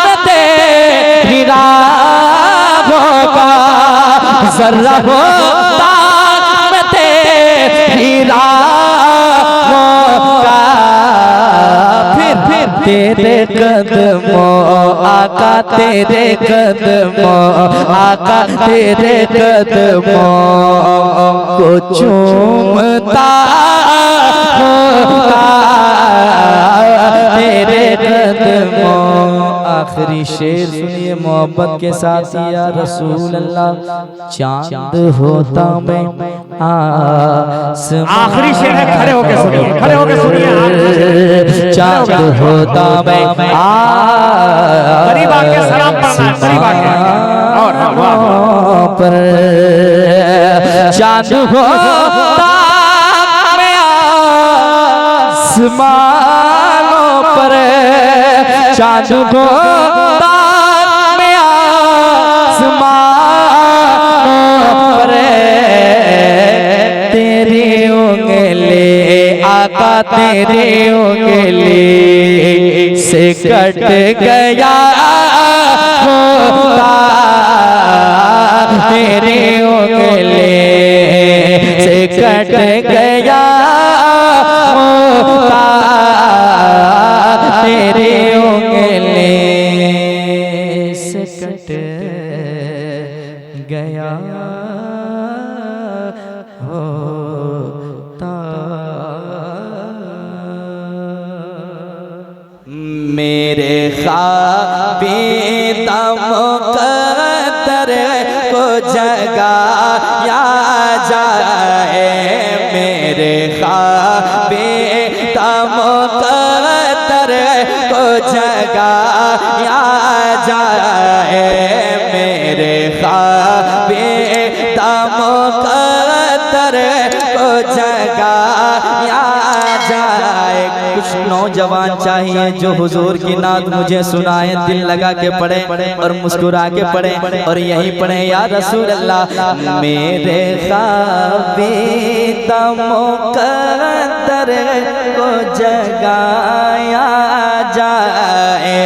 मैं तेरी राहों का, जर्रा होता मैं तेरी राहों का, फिर तेरे कदमों आका, तेरे कदमों आका, तेरे कदमों को चूमता होता, तेरे कदमों। आखिरी शेर सुनिए मोहब्बत के साथ, या रसूल अल्लाह चांद होता मैं आसमान, आखिरी शेर है, खड़े होके सुनिए, खड़े होके सुनिए, चांद होता मैं गरीब आके सलाम पढ़ना है, गरीब आके और पर चांद होता मैं आसमानों पर, चांद होता मैं आसमानों पर, तेरी उंगली आका, तेरी उंगली से कट गया होता, तेरी उंगली से कट गया होता, तेरी उंगली से कट गया होता। मेरे ख्वाबे मुक़द्दर को जगाया जाए, मेरे ख्वाबे मुक़द्दर को जगाया जाए, मेरे ख्वाबे मुक़द्दर को जगाया जाए। कुछ नौजवान चाहिए जो हुजूर की नात मुझे सुनाए, दिल लगा के पढ़े और मुस्कुरा के पढ़े और यही पढ़े, या रसूल अल्लाह मेरे ख्वाबे मुक़द्दर को जगाया जाए,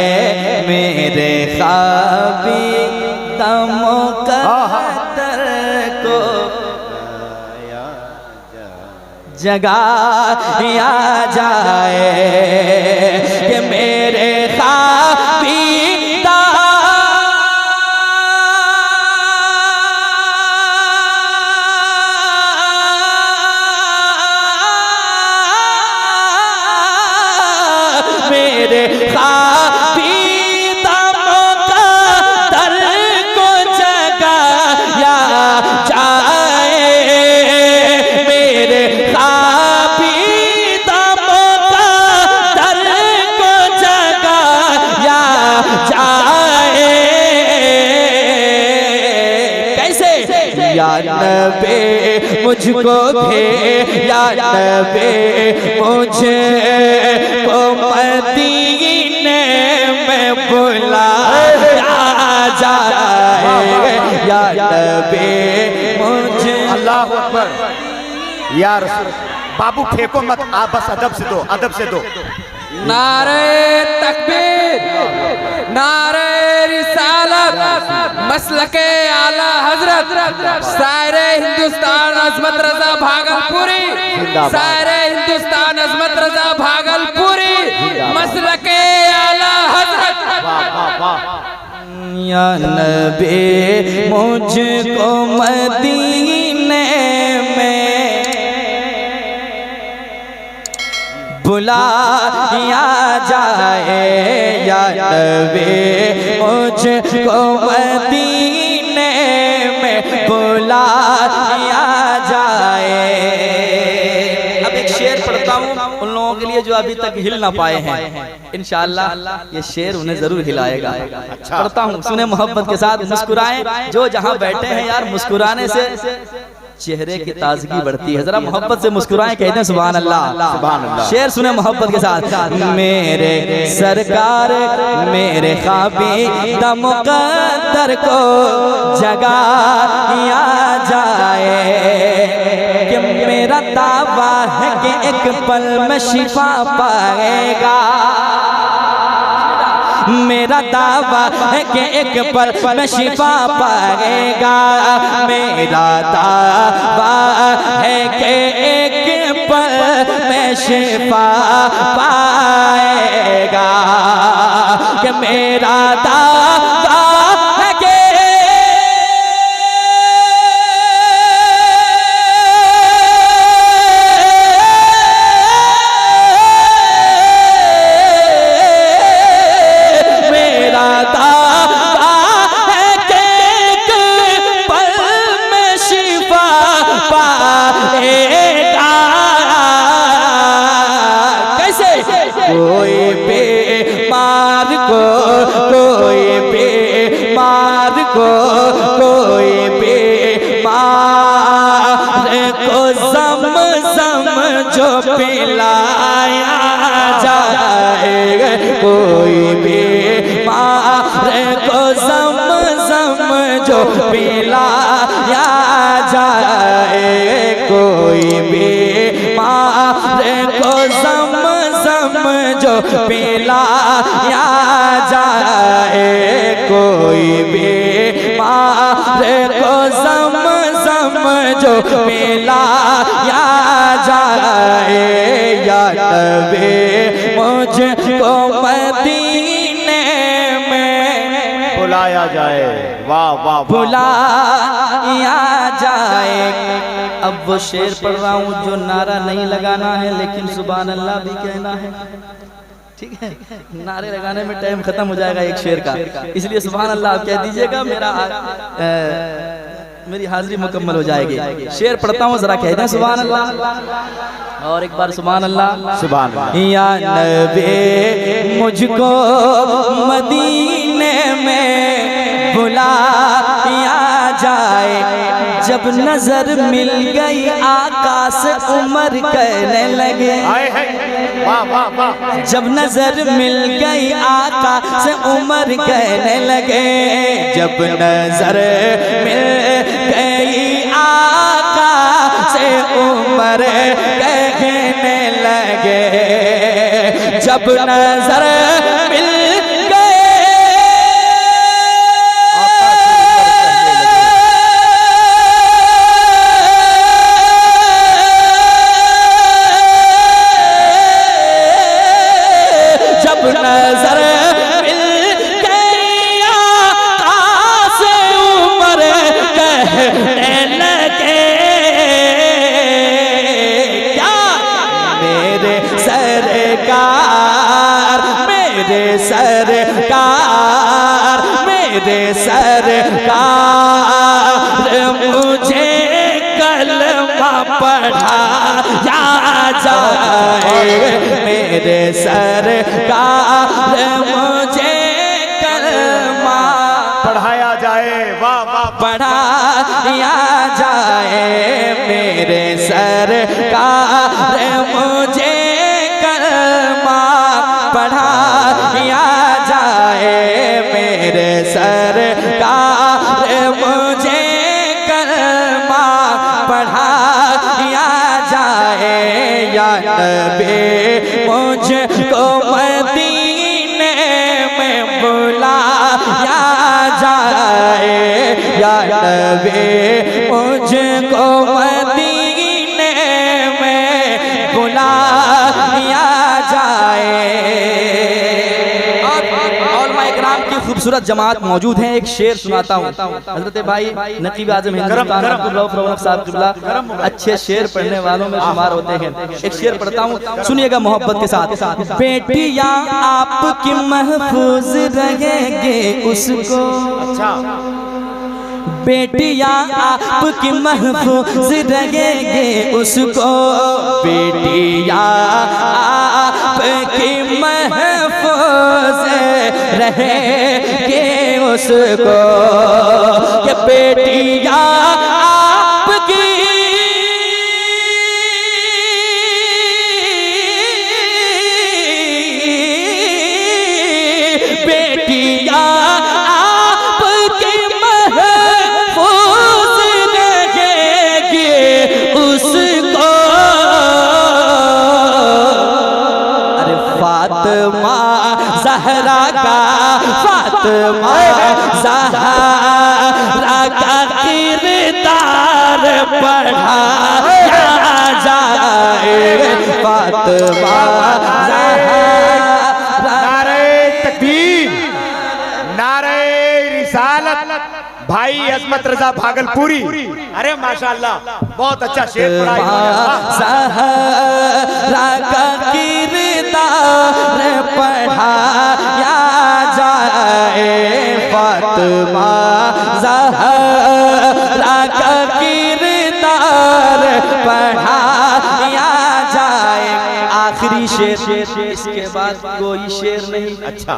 मेरे ख्वाबे मुक़द्दर को जगाया जाए, कि मेरे ख्वाबीदा मेरे ख्वाबीदा मुक़द्दर को जगाया जाए, मेरे ख्वाबीदा मुक़द्दर को जगाया जाए। कैसे? या नबी मुझको भी, या नबी मुझे को मदीने में बुलाया जाए, या नबी मुझे। अल्लाह अकबर। या रसूल, बाबू फेंको मत, आप बस अदब से दो, अदब से दो। नारे तकबीर, नारे रिसालत, मसलके आला हजरत, सारे हिंदुस्तान अजमत रजा भागलपुरी, सारे हिंदुस्तान अजमत रजा भागलपुरी, मसलके आला हजरत। या नबी मुझको मदीने में बुलाया जाए, या नबी मुझको मदीने में बुलाया जाए। अब एक शेर पढ़ता हूँ उन लोगों के लिए जो अभी तक हिल ना पाए हैं। इंशाअल्लाह ये शेर उन्हें जरूर हिलाएगा। पढ़ता हूँ, सुने मोहब्बत के साथ, मुस्कुराएं जो जहाँ बैठे हैं यार, मुस्कुराने से चेहरे की ताजगी बढ़ती है। जरा मोहब्बत से मुस्कुराएं, कहते हैं सुभान अल्लाह। सुभान अल्लाह। शेर सुने मोहब्बत के साथ। मेरे सरकार मेरे ख्वाबी द मुक़द्दर को जगाया जाए कि मेरा दावा है कि एक पल में शिफा पाएगा। मेरा दावा है कि एक पल में शिफा पाएगा। मेरा दावा है कि एक पल में शिफा पाएगा कि मेरा दावा है कि कोई बीमार को कोई बीमार को कोई बीमार को ज़म-ज़म जो पिलाया जाए। कोई बीमार को ज़म-ज़म जो पिलाया जाए। कोई बीमार को ज़म-ज़म जो पिलाया जाए। कोई बीमार को ज़म-ज़म जो पिलाया जाए। या नबी मुझको मदीने में बुलाया जाए। वाह वाह, बुलाया जाए। अब वो शेर पढ़ रहा हूँ जो नारा नहीं लगाना है, लेकिन सुभान अल्लाह भी कहना है। ठीक है, नारे लगाने में टाइम खत्म हो जाएगा एक शेर का, इसलिए सुभान अल्लाह आप कह दीजिएगा, मेरी हाजिरी मुकम्मल हो जाएगी। शेर पढ़ता हूँ, जरा कह दें सुभान अल्लाह, और एक बार सुभान अल्लाह। सुभान अल्लाह। या नबी मुझको मदीने में बुलाया जाए। जब नजर मिल गई आकाश उमर कहने लगे। वाह वाह वाह। जब नजर मिल गई आकाश उमर कहने लगे। जब नजर मिल गई आकाश उमर कहने लगे। जब नजर मिल मेरे सरकार मुझे कलमा पढ़ाया जाए। मेरे सरकार मुझे कलमा पढ़ाया जाए। वाह वाह, पढ़ाया जाए। मेरे सरकार मुझे कलमा पढ़ाया जाए। मेरे सरकार मुझे कलमा पढ़ाया जाए। या नबी मुझको मदीने में बुलाया जाए। या नबी मुझको मदीने में बुलाया जाए। खूबसूरत जमात मौजूद है, एक शेर सुनाता हूँ। हजरत भाई नकीब आज़म हिंदुस्तान साहब किबला अच्छे शेर पढ़ने वालों में शुमार होते हैं। एक शेर पढ़ता हूँ, सुनिएगा मोहब्बत के साथ। बेटियां आपकी महफूज रहेंगे उसको। अच्छा। बेटियां आपकी महफूज रहेंगे उसको। बेटियां आपकी महफूज रहेंगे उसको कि बेटियां आपकी बेटियां आपकी महफूज रहेंगी उसको। अरे फातिमा ज़हरा का फातिमा ज़हरा का किरदार पढ़ाया जाए। फातिमा नारे तकबीर, नारे रिसालत। भाई अजमत रजा भागलपुरी, अरे माशाल्लाह बहुत अच्छा शेर पढ़ा इन्होंने। ज़हरा का किरदार पढ़ाया जाए। फातिमा ज़हरा का किरदार पढ़ाया जाए। आखिरी शेर, इसके बाद कोई शेर नहीं। अच्छा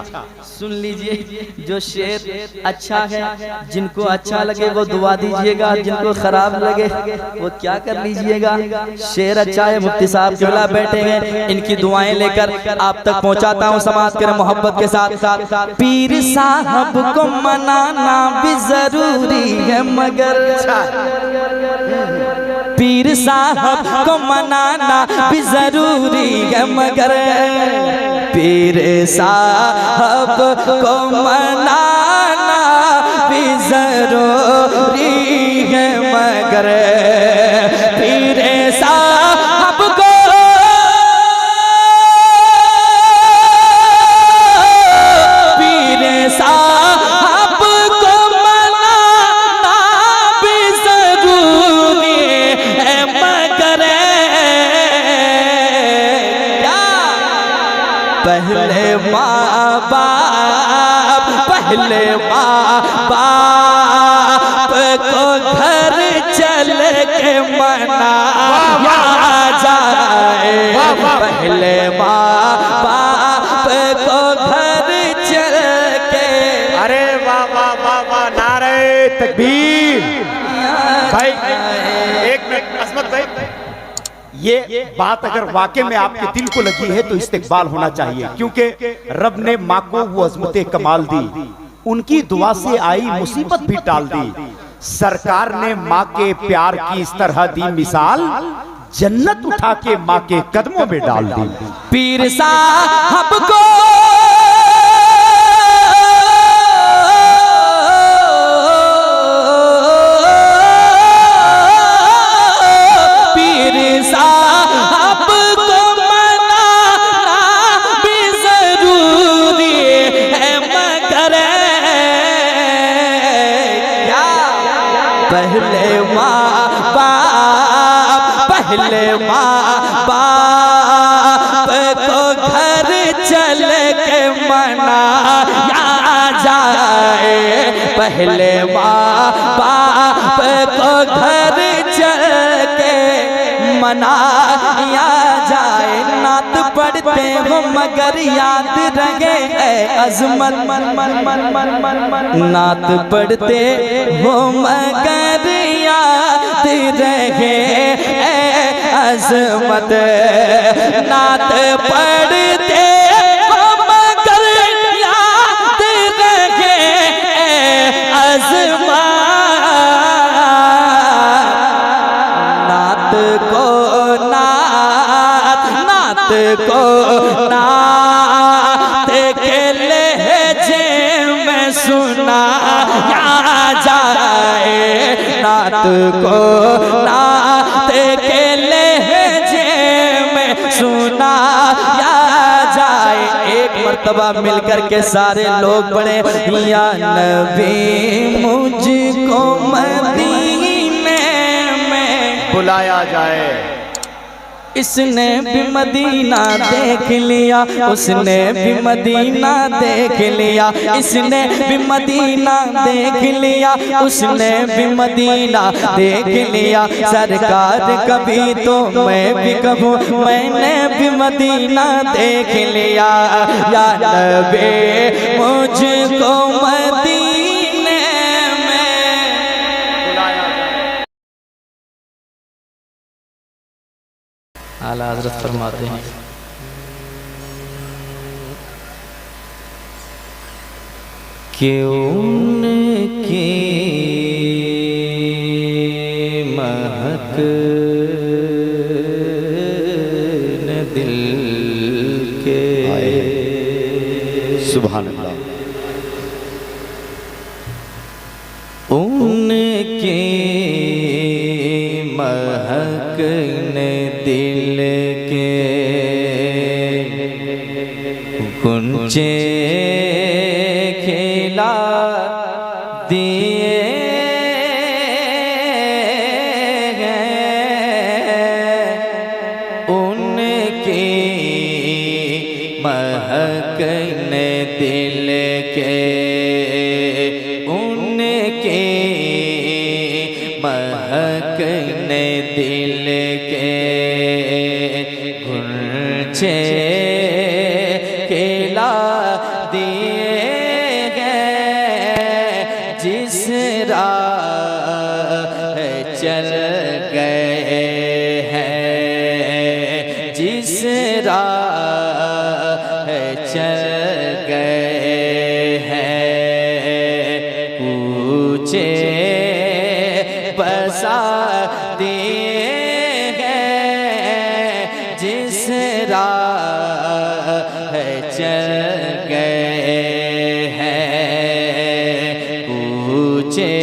सुन लीजिए, जो शेर अच्छा है, जिनको अच्छा लगे वो दुआ दीजिएगा, जिनको खराब लगे वो क्या कर लीजिएगा। शेर अच्छा है, मुफ्ती साहब किबला बैठे हैं, इनकी दुआएं लेकर आप तक पहुंचाता हूं समाज के मोहब्बत के साथ। पीर साहब को मनाना भी जरूरी है मगर पीर साहब को मनाना भी जरूरी है मगर पीर साहब को मनाना भी जरूरी है मगर पीर साहब को पीर साहब को मनाना भी जरूरी है मगर पहले माँ बाप को घर चल के मनाया जाए। पहले माँ बाप को घर चल के, अरे वाह वाह वाह वाह, नारे तकबीर। भाई एक मिनट अजमत भाई, ये बात अगर वाकई में आपके दिल को लगी है तो इस्तिकबाल होना चाहिए, क्योंकि रब ने माँ को वो अजमत कमाल दी, उनकी दुआ से आई मुसीबत भी टाल दी। सरकार ने माँ के प्यार की इस तरह दी मिसाल, जन्नत उठा के माँ के कदमों में डाल दी। पीर साहब को पहले माँ बाप को घर चल के मनाया जाए। पहले माँ बाप को घर चल के मनाया जाए। नात पढ़ते हो मगर याद रहे अजमत, नात पढ़ते हो मगर याद रहे अजमत, नात पढ़ते हो मगर याद रहे अजमत। नात को नात के लहजे में सुनाया जाए। नात को नात के लहजे में सुनाया जाए। एक मर्तबा मिलकर के सारे लोग पढ़े, या नबी मुझको मदीने में बुलाया जाए। इसने भी मदीना देख लिया, उसने भी मदीना देख लिया, इसने भी मदीना देख लिया, उसने भी मदीना देख लिया। सरकार कभी तो मैं भी कहूँ मैंने भी मदीना देख लिया। या नबी मुझको मदीने आला हज़रत फरमाते हैं कि उनकी महक ने दिल के सुभान अल्लाह। उनकी महक ने दिल के गुंजे खिला दिए हैं। उनकी महक ने दिल के, उनकी महक ने दिल के गुंजे खिला दिए गए। जिस राह चल गए हैं, जिस राह चल गए हैं, पूछे बसा दिए गए। जिस राह चल गए हैं, पूछे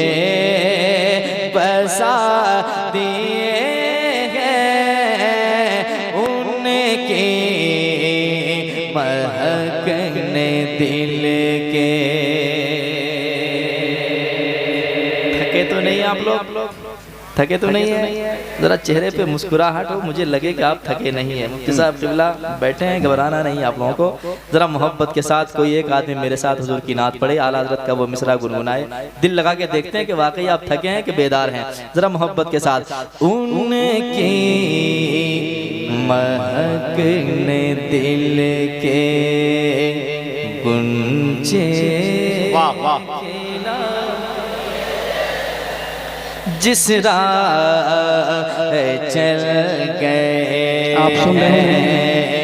बसा दिए गए। उनकी महक ने दिल के। थके तो नहीं आप लोग? थके तो नहीं है? जरा चेहरे पे मुस्कुराहट हो, मुझे लगे कि आप थके नहीं है। मुफ्ती साहब क़िबला बैठे हैं, घबराना नहीं आप लोगों को। जरा मोहब्बत के साथ कोई एक आदमी मेरे साथ हुजूर की नात पढ़े, आला हज़रत का वो मिसरा गुनगुनाए। दिल लगा के देखते हैं कि वाकई आप थके हैं कि बेदार हैं। जरा मोहब्बत के साथ। उनकी महक ने दिल के गुंजे वाह वाह। जिस राह चल गए आप सुन रहे हैं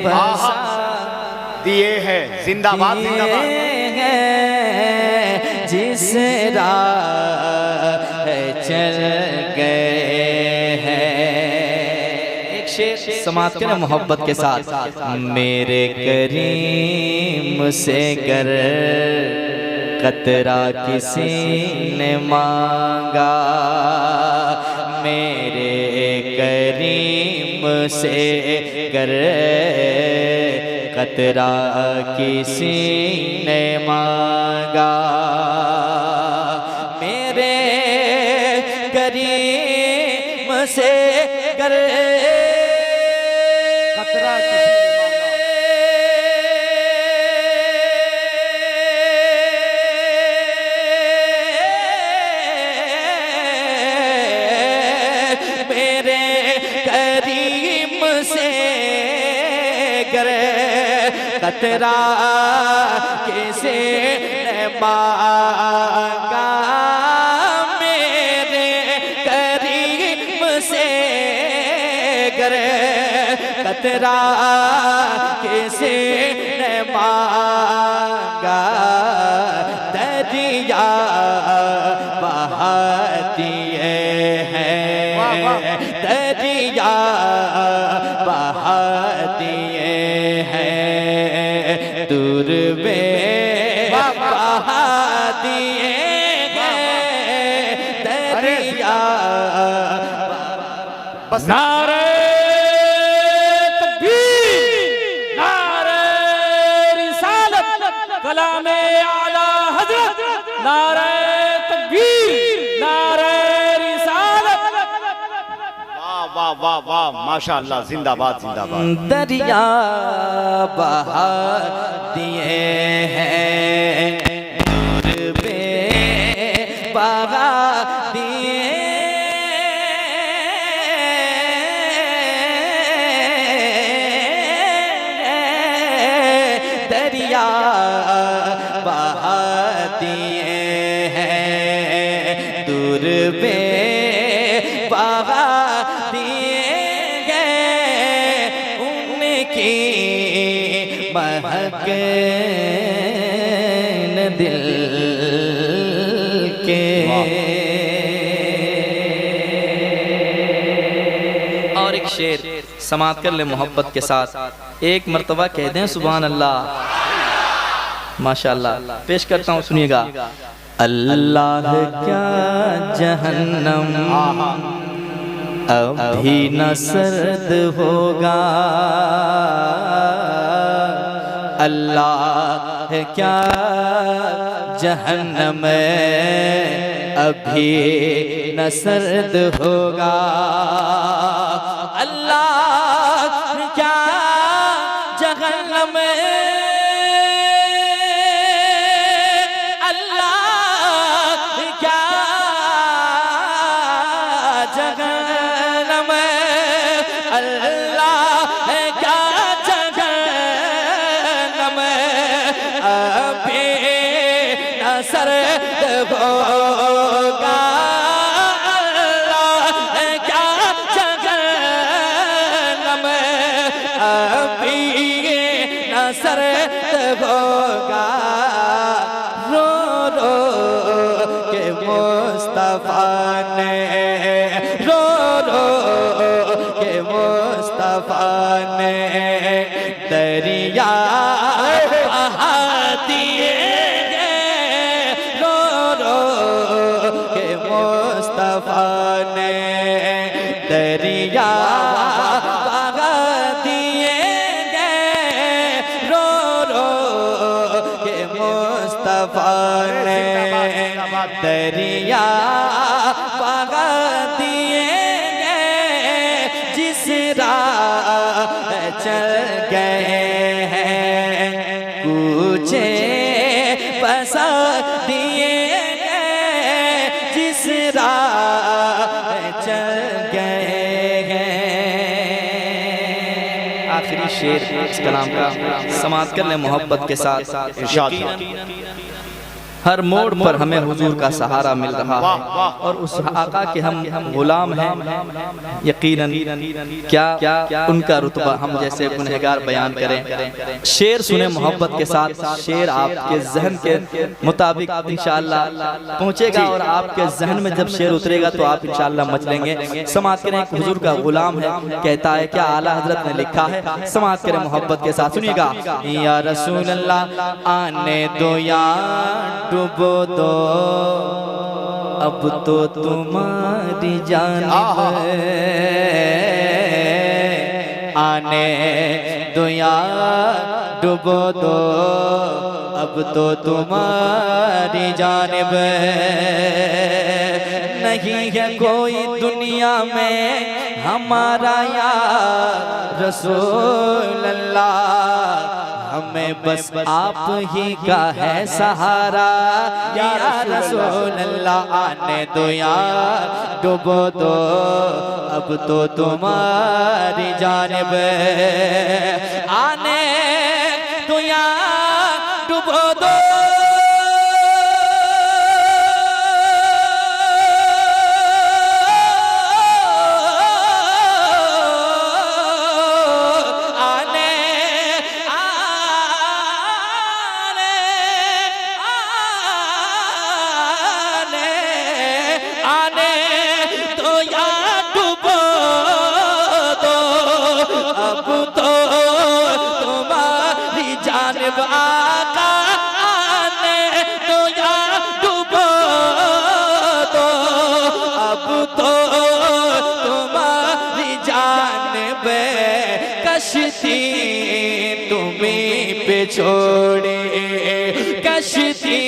बसा दिए है। जिंदाबाद जिंदाबाद। जिस राह चल गए हैं। एक शेर समात करें मोहब्बत के साथ। मेरे करीम से गर कतरा किसी ने मांगा, मेरे करीम से गर कतरा किसी ने मांगा। मेरे करीम से गर कतरा किसी ने कतरा किसे ने मांगा। मेरे करीम से गर कतरा किसे ने मांगा। दरिया बहा दिए हैं, दरिया बहा दिए हैं। दूर में बहा दिए हैं दरिया। नारे तकबीर, नारे रिसालत, कलामे आला हज़रत। नारे तकबीर, नारे रिसालत, वाह वाह वाह माशाअल्लाह, जिंदाबाद जिंदाबाद। दरिया बहा दिए हैं दूर पे बहा दिए दरिया बहा दिए हैं दूर पे बहा दिए गए उनकी महक न दिल के। और एक शेर समात कर ले मोहब्बत के साथ, एक मर्तबा कह दें सुभान अल्लाह। माशाअल्लाह, पेश करता हूँ, सुनिएगा। अल्लाह क्या जहन्नम अभी न सर्द होगा, अल्लाह क्या जहन्नम अभी न सर्द होगा, अल्लाह क्या जहन्नम सर्द होगा, अल्लाह क्या जहन्नम अभी न सर्द होगा। रो रो के मुस्तफा ने, रो रो के मुस्तफा ने दरिया बहा दिए मुस्तफा ने दरिया बहा दिए गए, रो रो के मुस्तफा ने दरिया बहा दिए गए, जिस राह चल गए हैं कूचे बसा दिए चल गए हैं। आखिरी शेर इस कलाम का समात कर ले मोहब्बत के साथ। हर मोड़ पर हमें हुजूर का सहारा मिल रहा है और उस आका के हम गुलाम हैं। यकीनन क्या उनका रुतबा हम जैसे गुनहगार बयान करें। शेर सुने मोहब्बत के साथ, शेर आपके जहन के मुताबिक इंशाअल्लाह पहुंचेगा और आपके जहन में जब शेर उतरेगा तो आप इंशाअल्लाह मच लेंगे। समात करें, एक हुजूर का गुलाम है, कहता है क्या आला हजरत ने लिखा है। समात करें मोहब्बत के साथ, सुनिएगा। या रसूल अल्लाह आने दो या डुबो दो, अब तो तुम्हारी जानिब आने दो या डुबो दो, अब तो तुम्हारी जानिब नहीं है कोई दुनिया में हमारा या रसूल अल्लाह, हमें बस आप ही का है सहारा या रसूल अल्लाह। आने दो या डुबो दो, अब तो तुम्हारी जानिब आने दो या डुबो दो, आका आने दो या डुबो दो, अब तो तुम्हारी जानिब कश्ती तुम्हीं पे छोड़े, कश्ती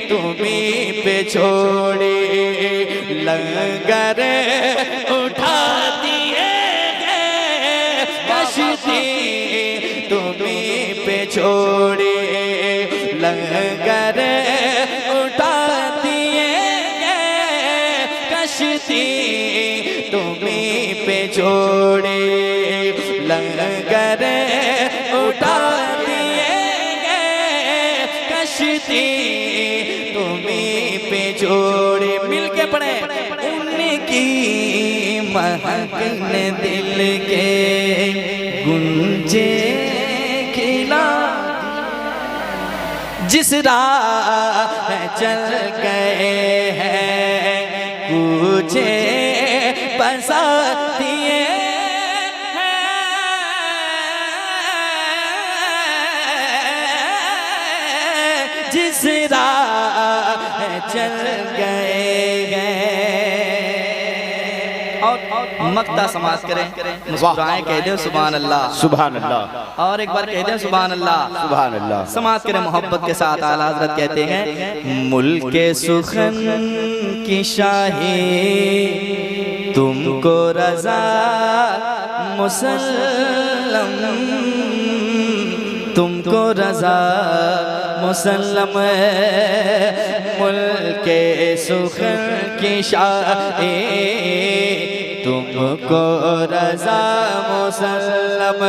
तुम्हीं पे छोड़े, लंगर उठा दी छोड़े लंगर उठा दिए गए, कश्ती तुम्हीं पे छोड़े लंगर उठा दिए गए, कश्ती तुम्हीं पे छोड़े। मिलके पढ़े उनकी महक ने दिल के गुंजे खिला, जिस राह चल गए हैं कुछे बसा दिए हैं, जिस राह चल गए हैं। और मक्ता समाज करें, मुस्कुराएं, कह दे सुभान अल्लाह, सुभान अल्लाह, और एक बार कह दे सुभान अल्लाह, सुभान अल्लाह। समाज करें मोहब्बत के साथ। आला हज़रत कहते हैं मुल्क सुखन की शाही तुमको रजा मुसल्लम, तुमको रजा मुसल्लम, मुल्क सुखन की शाही तुमको रजा मुसल्लम,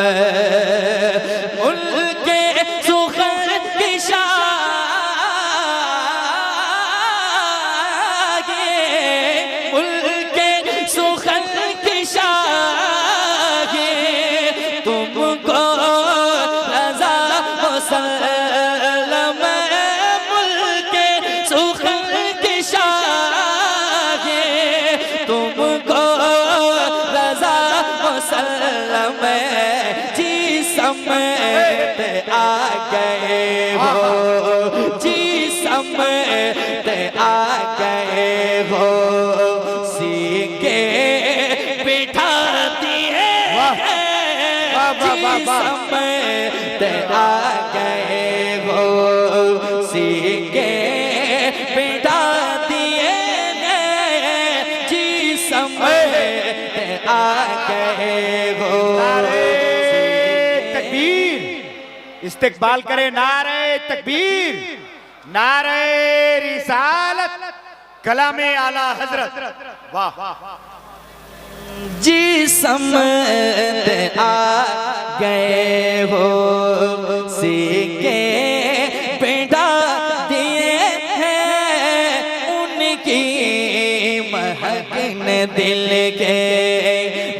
उनके सुखन की शागे, उनके सुखन की शागे तुमको रजा मुसल्लम, मुल्के सुखन की शागे तुमको मुसल्लम, जी समत आ गए हो, जी समत आ गए हो, सीके बिठा दिए जी समत आ गए हो, सीके बिठा दिए जी समत आ गए हो। तकबीर, इस्तिकबाल करे, नारे तकबीर, नारे रिसालत, कलामे आला हजरत। वाह, जी समत आ गए हो, सीके बिठा दिए हैं, उनकी महक ने दिल के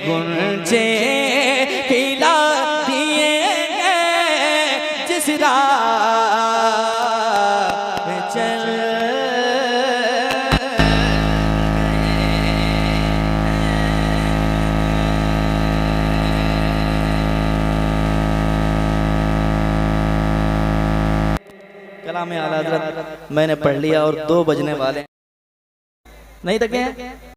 गुंजे खिला दिए हैं, जिस राह चल कलाम आला हज़रत मैंने पढ़ लिया और 2 बजने वाले नहीं थके हैं।